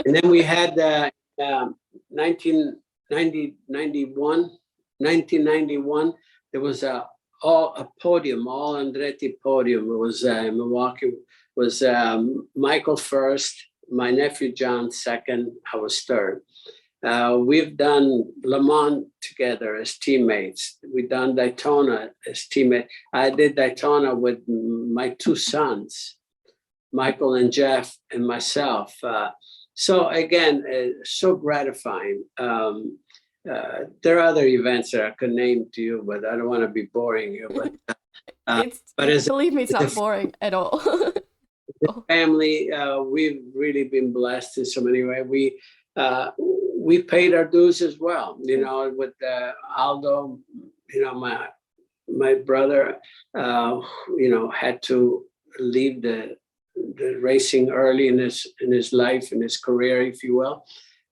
And then we had 1991, there was a podium, all Andretti podium. It was in Milwaukee. It was Michael first, my nephew John second, I was third. We've done Le Mans together as teammates. We've done Daytona as teammates. I did Daytona with my two sons, Michael and Jeff, and myself. So again, so gratifying. There are other events that I could name to you, but I don't want to be boring you. Believe me, it's not boring at all. Family, we've really been blessed in so many ways. We paid our dues as well. With Aldo, my brother, had to leave the racing early in his life, in his career, if you will.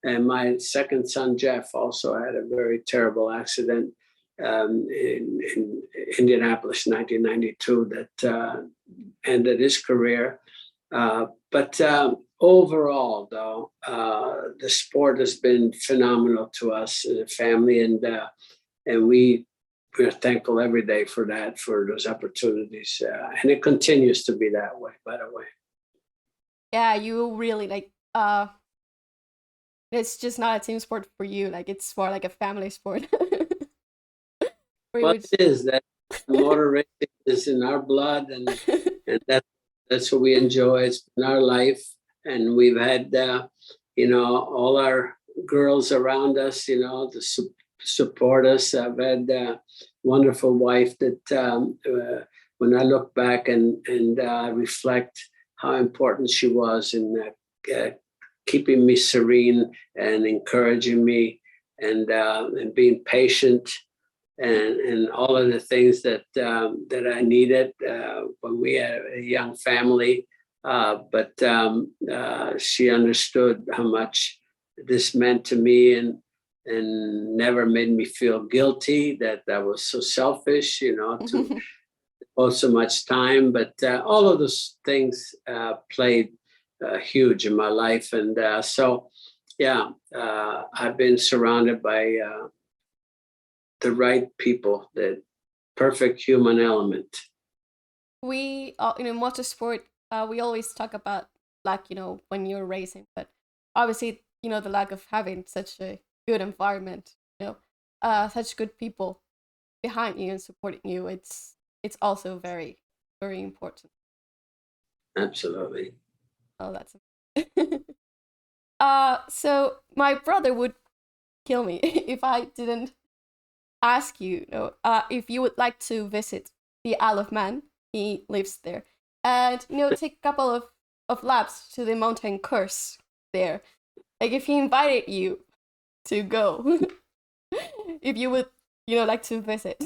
And my second son, Jeff, also had a very terrible accident in Indianapolis, 1992, that ended his career. But overall, though, the sport has been phenomenal to us as a family, and we're thankful every day for that, for those opportunities, and it continues to be that way. By the way, yeah, you really it's just not a team sport for you. It's more like a family sport. Well, it is that motor racing is in our blood, and that's what we enjoy. It's been our life, and we've had all our girls around us, to support us. I've had a wonderful wife that when I look back and reflect how important she was in keeping me serene and encouraging me, and being patient, and all of the things that I needed when we had a young family. But she understood how much this meant to me, and never made me feel guilty that I was so selfish, to devote so much time. But all of those things played huge in my life. And so, yeah, I've been surrounded by the right people, the perfect human element. We, in motorsport, we always talk about when you're racing, but obviously, the lack of having such a good environment, such good people behind you and supporting you, it's also very, very important. Absolutely. Oh, that's so my brother would kill me if I didn't ask you, if you would like to visit the Isle of Man. He lives there, and take a couple of laps to the mountain course there. If he invited you to go, if you would, like to visit.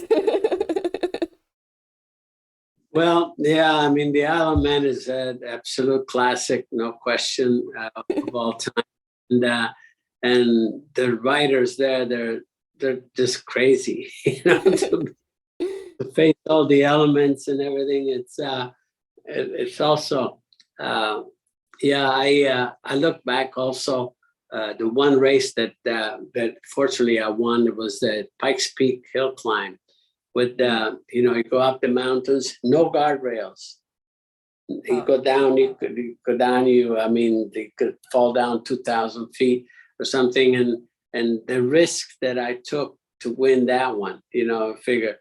Well, yeah, I mean, the Isle of Man is an absolute classic, no question, of all time. And the riders there, they're just crazy, to face all the elements and everything. It's also, I look back also. The one race that fortunately I won, it was the Pikes Peak hill climb. With you go up the mountains, no guardrails. You go down, you could fall down 2,000 feet or something. And the risk that I took to win that one, figure,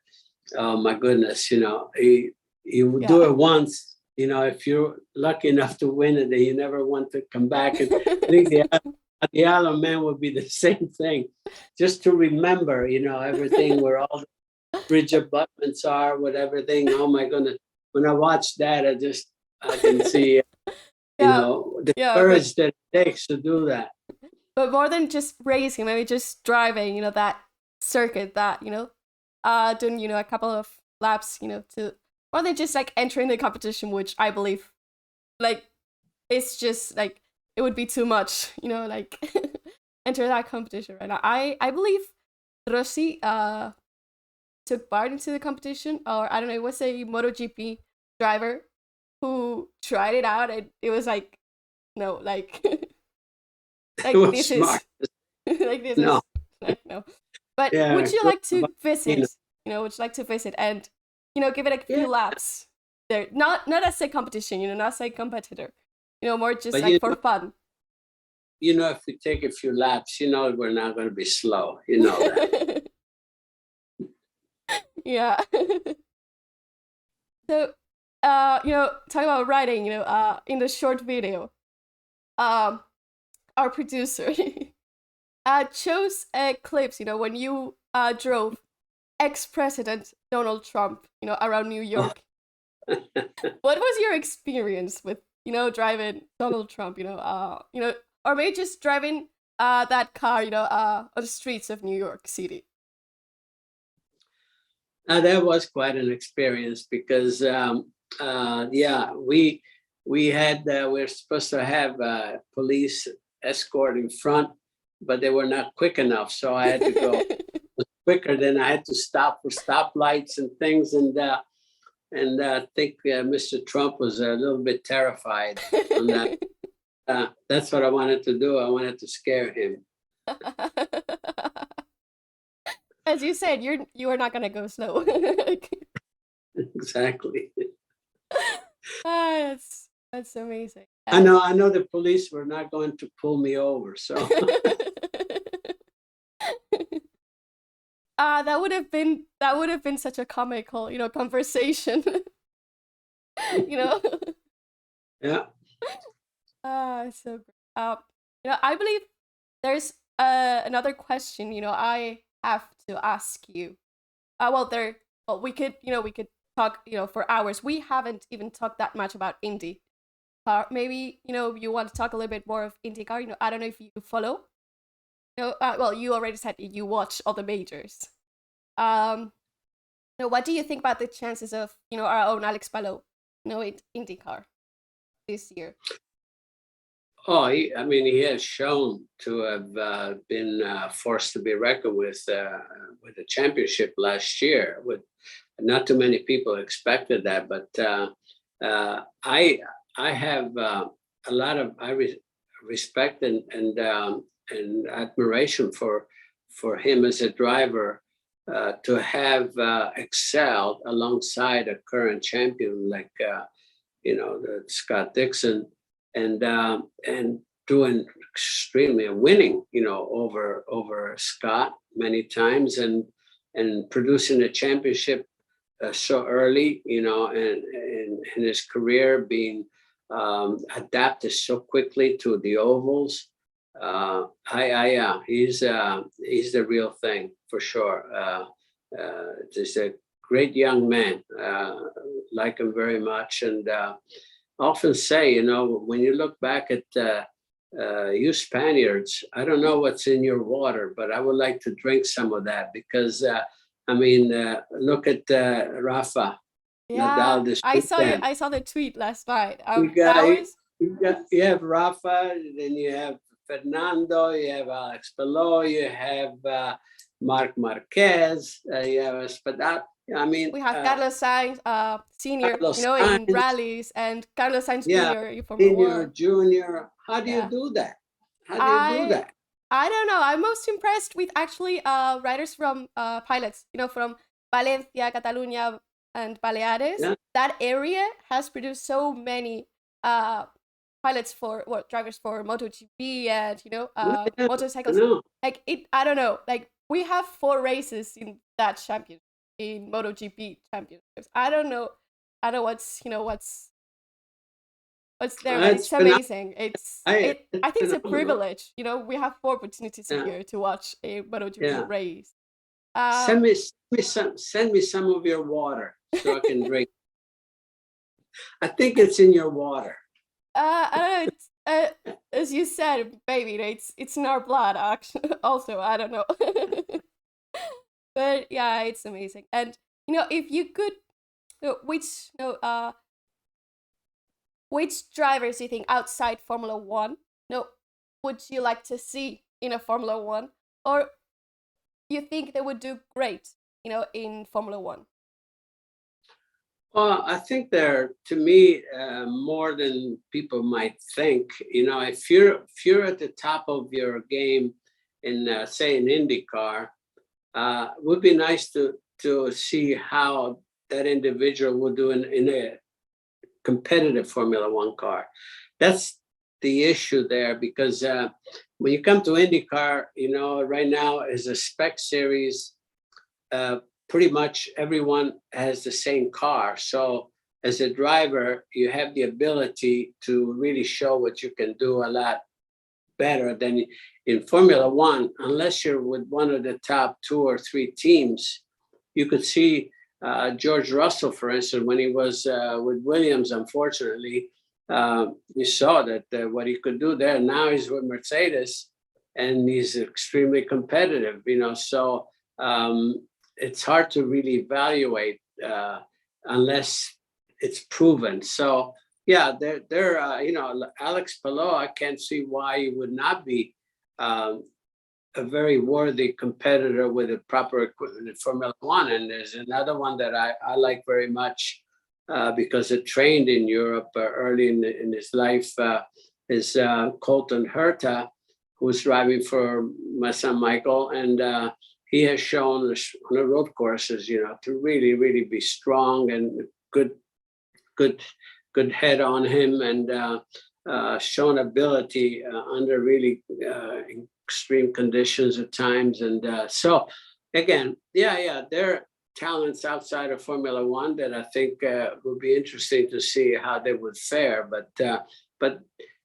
oh my goodness, you do it once, if you're lucky enough to win it, then you never want to come back. And I think the Isle of Man would be the same thing, just to remember, everything, where all the bridge abutments are, with everything. Oh my goodness. When I watch that, I can see, the courage that it takes to do that. But more than just racing, maybe just driving, that circuit, that, doing, a couple of laps, or than just entering the competition, which I believe, it's just it would be too much, enter that competition right now. I believe Rossi took part into the competition, or I don't know, it was a MotoGP driver who tried it out and it was like, no, like, like It was this smart. is, like this No. is, like, no. But Yeah. would you like to visit? You know. Would you like to visit and give it a Yeah. few laps there? Not as a competition, not as a competitor. More just But like for fun. If we take a few laps, we're not going to be slow. You know that. Yeah. So, talking about riding, in the short video, our producer chose clips, when you drove ex-president Donald Trump, around New York. What was your experience with, driving Donald Trump, or maybe just driving that car, on the streets of New York City? That was quite an experience because, we're supposed to have police escort in front, but they were not quick enough. So I had to go quicker. Then I had to stop for stoplights and things. And I think Mr. Trump was a little bit terrified on that. That's what I wanted to do. I wanted to scare him. As you said, you are not gonna go slow. Exactly. That's amazing. I know the police were not going to pull me over, so that would have been such a comical, conversation. Yeah. So great. I believe there's another question, I have to ask you. We could talk, for hours. We haven't even talked that much about Indy. Maybe, you want to talk a little bit more of IndyCar. I don't know if you follow. You already said you watch all the majors. What do you think about the chances of, our own Alex Palou, in IndyCar this year? Oh, he has shown to have been forced to be reckoned with the championship last year. With not too many people expected that, but I have a lot of respect and admiration for him as a driver to have excelled alongside a current champion like the Scott Dixon. And doing extremely winning, over Scott many times and producing a championship so early, and in his career being adapted so quickly to the ovals. He's the real thing for sure. Just a great young man, like him very much, and. Often say, when you look back at you Spaniards, I don't know what's in your water, but I would like to drink some of that because, look at Rafa. Yeah, Nadal I saw the tweet last night. You have Rafa, then you have Fernando, you have Alex Palou, you have Marc Marquez, you have Espadal. We have Carlos Sainz Senior, Carlos in Sainz. Rallies, and Carlos Sainz Jr. in Formula Senior, 1. junior. How do you do that? I don't know. I'm most impressed with actually riders from pilots, from Valencia, Catalunya, and Baleares. Yeah. That area has produced so many pilots drivers for MotoGP and motorcycles. Like I don't know. Like we have 4 races in that championship. In MotoGP championships, I don't know what's there. It's amazing. I think it's a privilege. We have 4 opportunities a year to watch a MotoGP race. Send me some of your water so I can drink. I think it's in your water. I don't know. As you said, baby, it's in our blood. Actually, also, I don't know. But yeah, it's amazing. And if you could, which drivers do you think outside Formula 1, would you like to see in a Formula 1, or you think they would do great, in Formula 1? Well, I think they're, to me, more than people might think. If you're at the top of your game in, say, an IndyCar, it would be nice to see how that individual will do in a competitive Formula One car. That's the issue there, because when you come to IndyCar, right now is a spec series. uh, Pretty much everyone has the same car. So as a driver, you have the ability to really show what you can do a lot better than in Formula One, unless you're with one of the top two or three teams. You could see George Russell, for instance, when he was with Williams, unfortunately, you saw that what he could do there. Now he's with Mercedes and he's extremely competitive, so it's hard to really evaluate unless it's proven. So yeah, Alex Palou, I can't see why he would not be um, a very worthy competitor with a proper equipment in Formula One. And there's another one that I like very much because it trained in Europe early in his life, is Colton Herta, who's driving for my son Michael. And he has shown on the road courses, to really, really be strong and good good good head on him, and shown ability under really extreme conditions at times. And so again, yeah, there are talents outside of Formula One that I think would be interesting to see how they would fare. But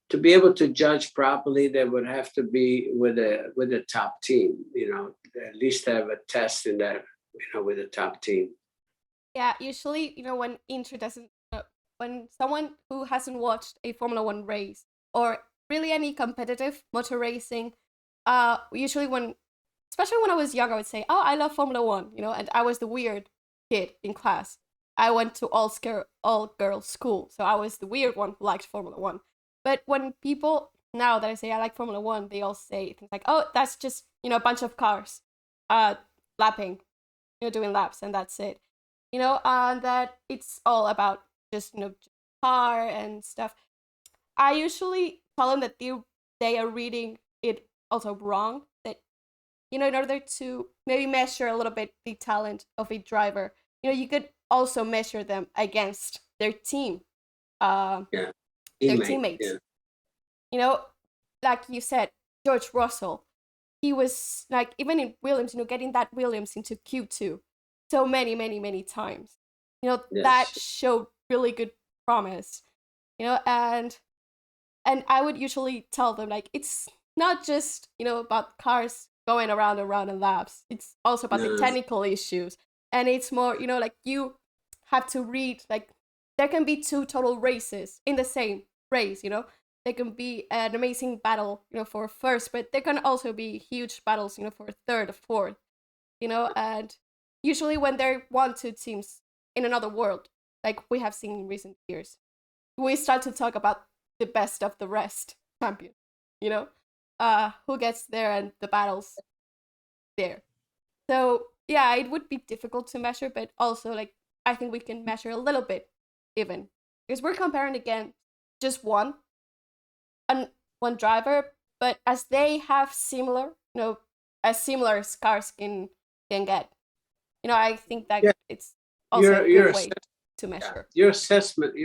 to be able to judge properly, they would have to be with a top team. At least have a test in that. With a top team. Yeah, usually, when Inter doesn't, when someone who hasn't watched a Formula One race or really any competitive motor racing, usually especially when I was young, I would say, "Oh, I love Formula One," and I was the weird kid in class. I went to all girls school, so I was the weird one who liked Formula One. But when people now that I say I like Formula One, they all say things like, "Oh, that's just a bunch of cars, lapping, doing laps, and that's it." And that it's all about just car and stuff. I usually tell them that they are reading it also wrong. That in order to maybe measure a little bit the talent of a driver, you could also measure them against their team, uh, Yeah, their teammate. teammates. Yeah. You know, like you said, George Russell, he was like even in Williams, getting that Williams into Q2 so many, many, many times. That Yes. showed really good promise. And I would usually tell them like it's not just about cars going around and around in laps. It's also about the No. technical issues, and it's more like you have to read like there can be two total races in the same race. There can be an amazing battle for first, but there can also be huge battles for third or fourth. And usually when there one two teams in another world, like we have seen in recent years, we start to talk about the best of the rest champion, you know, who gets there and the battles there. So yeah, it would be difficult to measure, but also like I think we can measure a little bit even because we're comparing again just and one driver, but as they have similar, as similar as cars can get, I think that Yeah, it's also a your good your way assess- to yeah, measure. your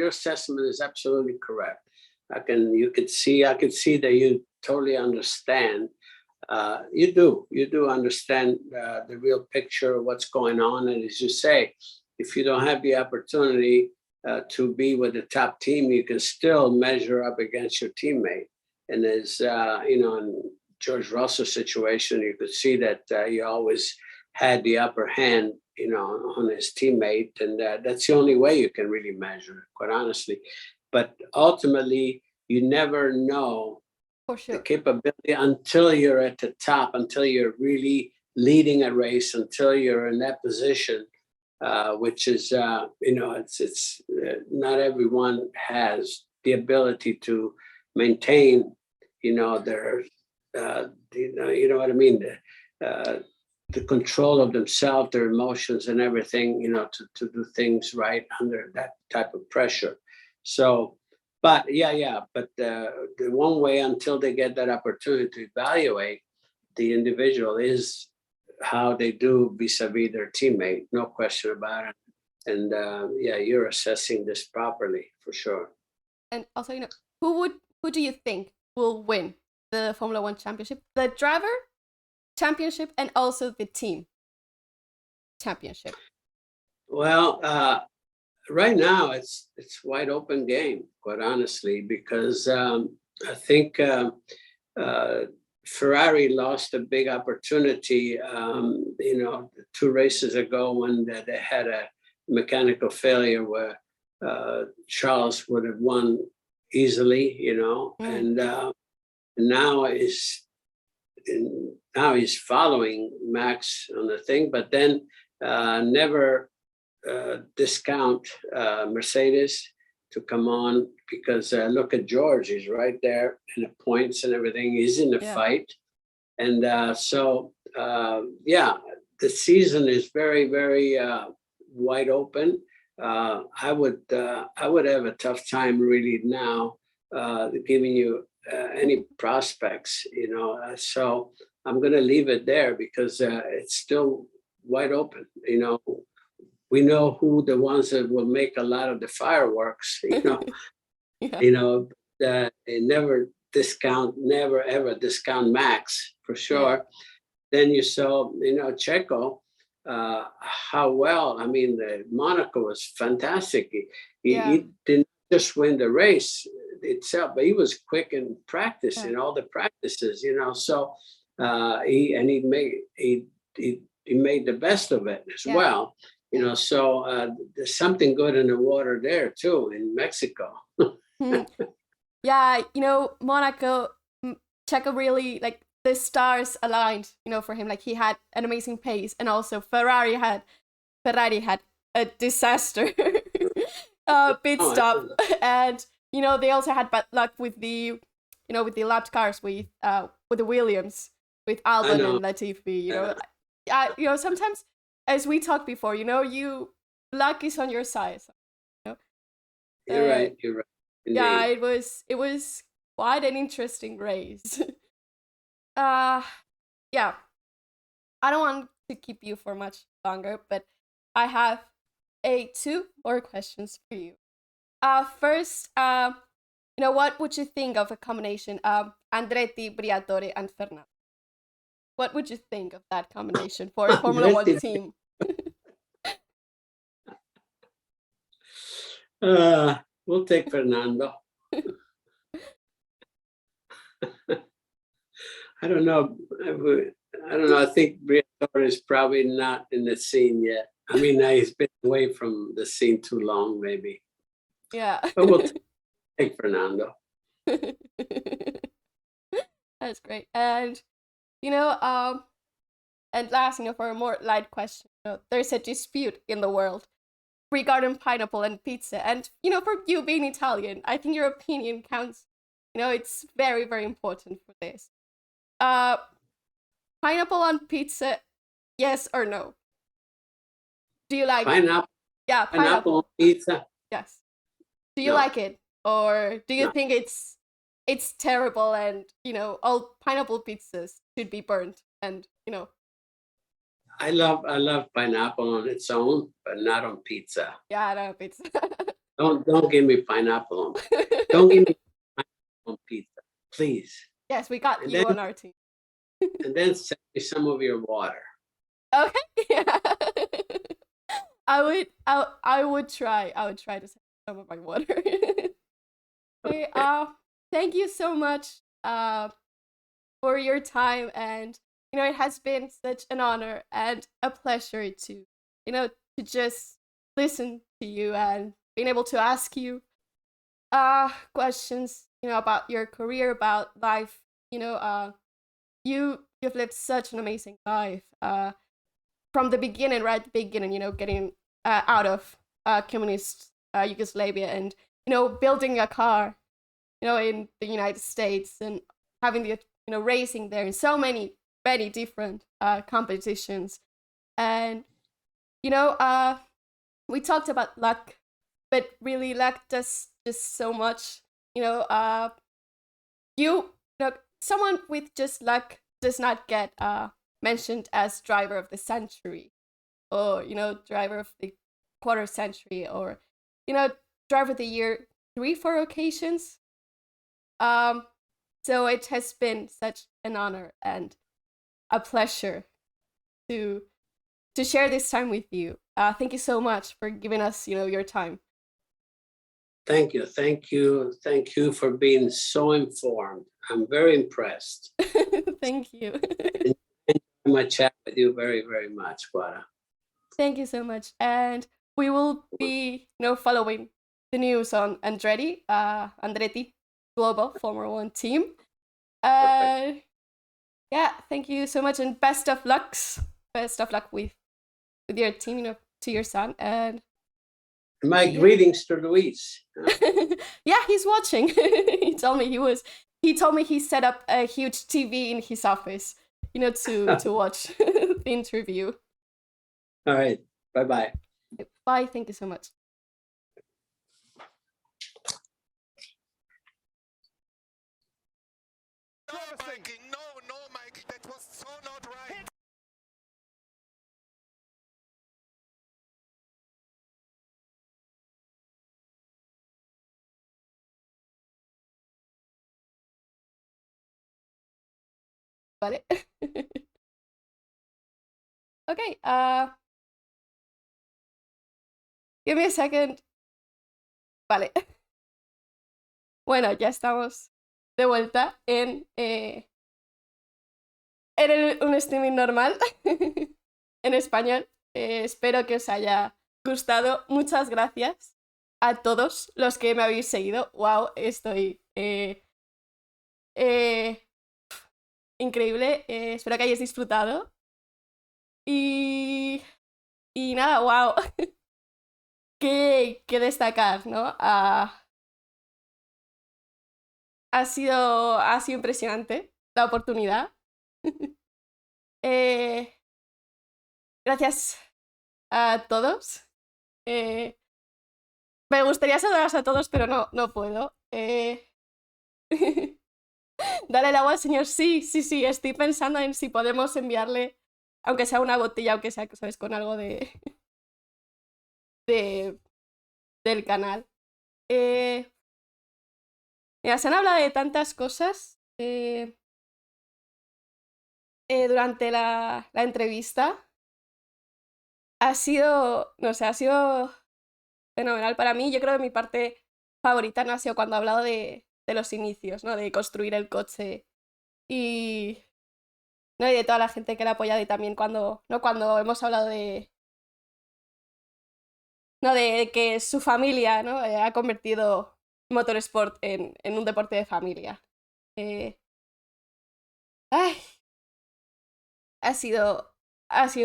assessment is absolutely correct. I could see that you totally understand. You do understand the real picture of what's going on, and as you say, if you don't have the opportunity to be with the top team, you can still measure up against your teammate. And as in George Russell's situation, you could see that he always had the upper hand, on his teammate, and that's the only way you can really measure it, quite honestly. But ultimately, you never know For the sure. capability until you're at the top, until you're really leading a race, until you're in that position, which is, it's not everyone has the ability to maintain, their, you know what I mean, the control of themselves, their emotions and everything, to do things right under that type of pressure. So, but but the one way until they get that opportunity to evaluate the individual is how they do vis-a-vis their teammate, no question about it. And you're assessing this properly for sure. And also, who do you think will win the Formula One championship? The driver championship and also the team championship? Well, right now it's wide open game, quite honestly, because I think Ferrari lost a big opportunity, 2 races ago when they had a mechanical failure where Charles would have won easily, and now he's following Max on the thing, but then never discount Mercedes to come on, because look at George, he's right there in the points and everything. He's in the fight. And the season is very, very wide open. I would have a tough time really now giving you any prospects, so I'm going to leave it there because it's still wide open. We know who the ones that will make a lot of the fireworks, that they never ever discount Max for sure. Yeah. Then you saw, Checo, how well, the Monaco was fantastic. He didn't just win the race itself, but he was quick in practice, in all the practices, so he made the best of it as well. So there's something good in the water there too in Mexico. Yeah, Monaco, Checo really, like, the stars aligned, for him. Like, he had an amazing pace, and also Ferrari had a disaster pit stop, and they also had bad luck with the with the lapped cars with the Williams, with Albon and Latifi. Sometimes, as we talked before, luck is on your side. You're right. Indeed. Yeah, it was quite an interesting race. I don't want to keep you for much longer, but I have 2 more questions for you. First, what would you think of a combination of Andretti, Briatore, and Fernando? What would you think of that combination for a Formula One team? We'll take Fernando. I don't know. I think Briatore is probably not in the scene yet. He's been away from the scene too long, maybe. Yeah. But we'll take Fernando. That's great. And and last, for a more light question, there's a dispute in the world regarding pineapple and pizza. And, for you being Italian, I think your opinion counts. It's very, very important for this. Pineapple on pizza, yes or no? Do you like pineapple? It? Yeah, pineapple on pizza. Yes. Do you like it, or do you think it's terrible and all pineapple pizzas should be burnt and I love pineapple on its own, but not on pizza. Yeah, I love pizza. Don't give me pineapple on. Don't give me pineapple on pizza, please. Yes, we got you on our team. And then send me some of your water. Okay. Yeah. I would try to send some of my water. Okay, thank you so much for your time, and it has been such an honor and a pleasure to to just listen to you and being able to ask you questions about your career, about life. You've lived such an amazing life from the beginning, right at the beginning, getting out of communist Yugoslavia and building a car in the United States and having the racing there in so many many different competitions. And, you know, we talked about luck, but really luck does just so much. You know, someone with just luck does not get mentioned as driver of the century, or, you know, driver of the quarter century, or, you know, driver of the year 3-4 occasions. So it has been such an honor and a pleasure to share this time with you. Thank you so much for giving us, you know, your time. Thank you for being so informed. I'm very impressed. Thank you. My chat with you very, very much, Guara. Thank you so much. And we will be, you know, following the news on Andretti Global Formula 1 team. Yeah, thank you so much, and best of luck with your team, you know, to your son. And my greetings to Luis. Yeah, he's watching. He told me he set up a huge TV in his office, you know, to watch the interview. All right. Bye-bye. Bye. Thank you so much. No, Mikey. No, Mike. That was so not right. Vale. Okay. Give me a second. Vale. Bueno, ya estamos de vuelta en un streaming normal en español. Espero que os haya gustado. Muchas gracias a todos los que me habéis seguido. Wow, estoy increíble. Espero que hayáis disfrutado. Y nada, wow. Que destacar, ¿no? Ha sido impresionante la oportunidad. Gracias a todos. Me gustaría saludaros a todos, pero no puedo. Dale el agua al señor. Sí, estoy pensando en si podemos enviarle, aunque sea una botella, aunque sea, ¿sabes?, con algo del canal. Mira, se han hablado de tantas cosas durante la entrevista. Ha sido fenomenal para mí. Yo creo que mi parte favorita no ha sido cuando ha hablado de los inicios, ¿no? De construir el coche y de toda la gente que le ha apoyado, y también cuando hemos hablado de que su familia, ¿no? Ha convertido motorsport en un deporte de familia. Ha sido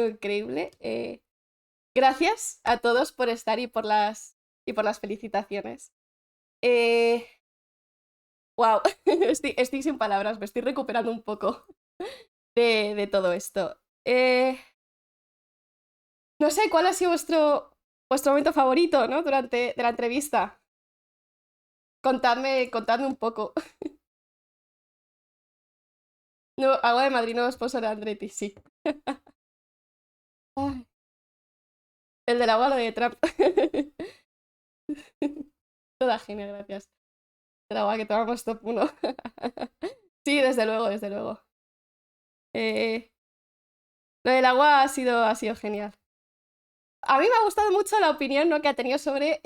increíble. Gracias a todos por estar y por las felicitaciones. Wow, estoy sin palabras, me estoy recuperando un poco de todo esto. No sé, ¿cuál ha sido vuestro momento favorito, ¿no?, durante la entrevista? Contadme un poco. No, Agua de Madrid, nuevo sponsor de Andretti, sí. Ay. El del agua, lo de Trump. Toda genial, gracias. El agua que tomamos top 1. Sí, desde luego. Lo del agua ha sido genial. A mí me ha gustado mucho la opinión, ¿no?, que ha tenido sobre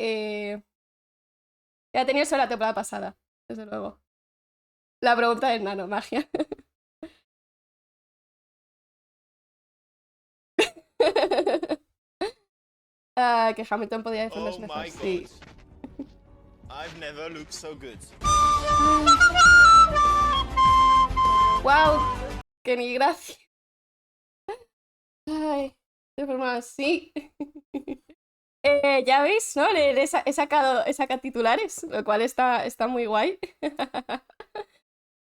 la temporada pasada, desde luego. La pregunta de nanomagia. Que Hamilton podía defenderse mejor. Sí. I've never looked so good. Wow, que ni gracia. Ay, de forma así. Ya veis, ¿no? He sacado titulares, lo cual está muy guay.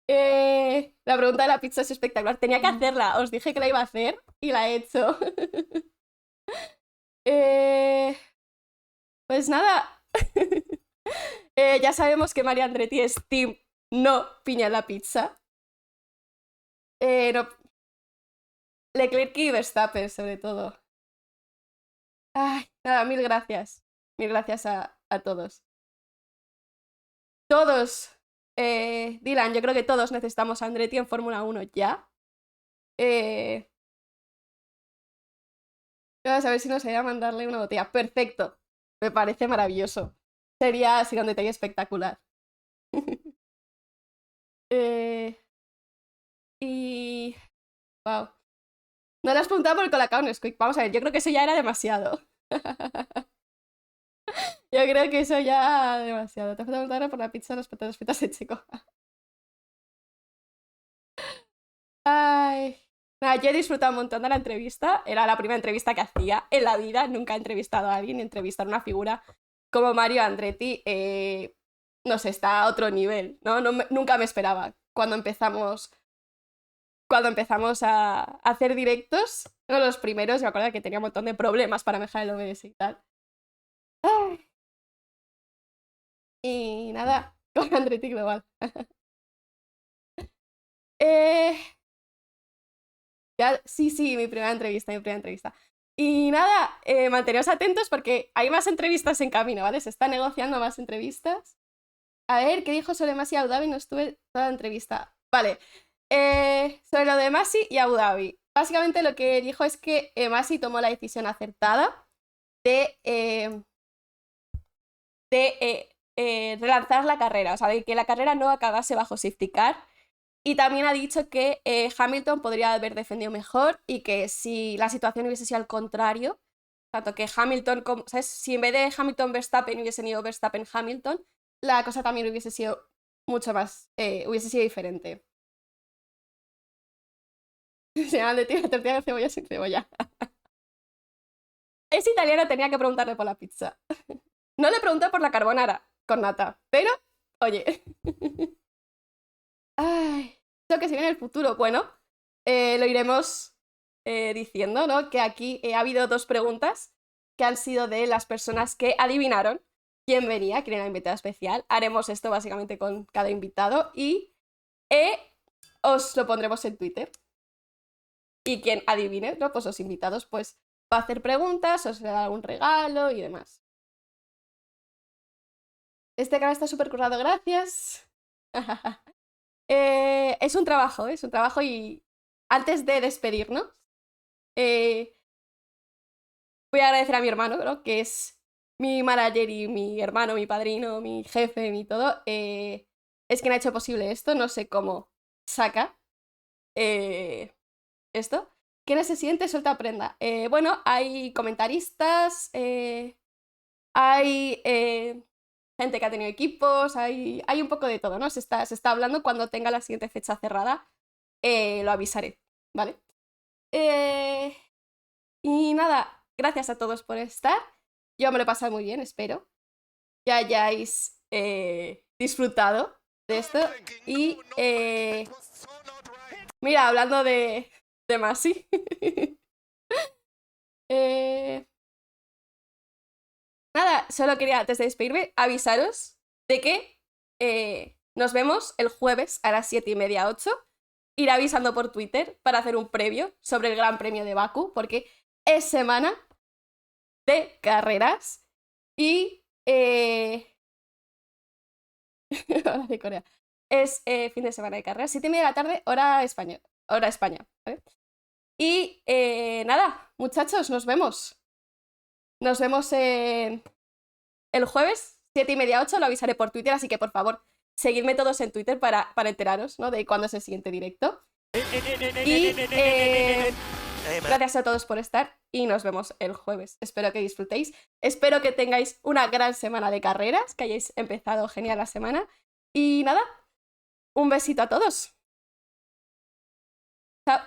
La pregunta de la pizza es espectacular. Tenía que hacerla. Os dije que la iba a hacer y la he hecho. Pues nada. Ya sabemos que Mario Andretti es team no piña en la pizza. No. Leclerc y Verstappen, sobre todo. Ay, nada, mil gracias. Mil gracias a todos. Todos. Dylan, yo creo que todos necesitamos a Andretti en Fórmula 1 ya. Vamos a ver si nos ayuda a mandarle una botella. Perfecto. Me parece maravilloso. Sería así un detalle espectacular. Y... Wow. No le has preguntado por el Colacao Nesquik. Vamos a ver, yo creo que eso ya era demasiado. Yo creo que eso ya demasiado. Te preguntaron por la pizza, las patatas fritas de chico. Ay. Nada, yo he disfrutado un montón de la entrevista. Era la primera entrevista que hacía en la vida. Nunca he entrevistado a alguien, ni entrevistar a una figura como Mario Andretti. No sé, está a otro nivel, ¿no? Nunca me esperaba. Cuando empezamos a hacer directos, uno de los primeros, me acuerdo que tenía un montón de problemas para manejar el OBS y tal. Ay. Y nada, con Andretti Global. Sí, mi primera entrevista. Y nada, manteneos atentos porque hay más entrevistas en camino, ¿vale? Se están negociando más entrevistas. A ver, ¿qué dijo sobre Masi y Abu Dhabi? No estuve toda la entrevista. Vale, sobre lo de Masi y Abu Dhabi. Básicamente lo que dijo es que Masi tomó la decisión acertada de relanzar la carrera, o sea, de que la carrera no acabase bajo safety car. Y también ha dicho que Hamilton podría haber defendido mejor y que si la situación hubiese sido al contrario, tanto que Hamilton, ¿sabes? Si en vez de Hamilton-Verstappen hubiesen ido Verstappen-Hamilton, la cosa también hubiese sido mucho más, hubiese sido diferente. Se llaman de tira tortilla de cebolla sin cebolla. Es italiano, tenía que preguntarle por la pizza. No le pregunté por la carbonara con nata, pero, oye. Ay, lo que se viene en el futuro. Bueno, lo iremos diciendo, ¿no? Que aquí ha habido 2 preguntas que han sido de las personas que adivinaron quién venía, quién era la invitada especial. Haremos esto básicamente con cada invitado y os lo pondremos en Twitter. Y quien adivine, ¿no? Pues los invitados pues va a hacer preguntas, os le da algún regalo y demás. Este canal está súper currado, gracias. Es un trabajo y antes de despedirnos voy a agradecer a mi hermano, ¿no? Que es mi manager y mi hermano, mi padrino, mi jefe, mi todo. Es quien ha hecho posible esto, no sé cómo saca esto. ¿Quién se siente? Suelta prenda. Bueno, hay comentaristas, hay gente que ha tenido equipos, hay un poco de todo, ¿no? Se está hablando. Cuando tenga la siguiente fecha cerrada, lo avisaré, ¿vale? Y nada, gracias a todos por estar. Yo me lo he pasado muy bien, espero que hayáis disfrutado de esto. Y mira, hablando de Masi. Nada, solo quería, antes de despedirme, avisaros de que nos vemos el jueves a las 7:30, 8. Iré avisando por Twitter para hacer un previo sobre el Gran Premio de Bakú, porque es semana de carreras y hora de Corea. Es fin de semana de carreras, 7:30 de la tarde, hora España, ¿vale? Y nada, muchachos, nos vemos. Nos vemos el jueves, 7:30, 8, lo avisaré por Twitter, así que por favor, seguidme todos en Twitter para enteraros, ¿no? De cuándo es el siguiente directo. Y gracias a todos por estar y nos vemos el jueves. Espero que disfrutéis, espero que tengáis una gran semana de carreras, que hayáis empezado genial la semana. Y nada, un besito a todos. Chao.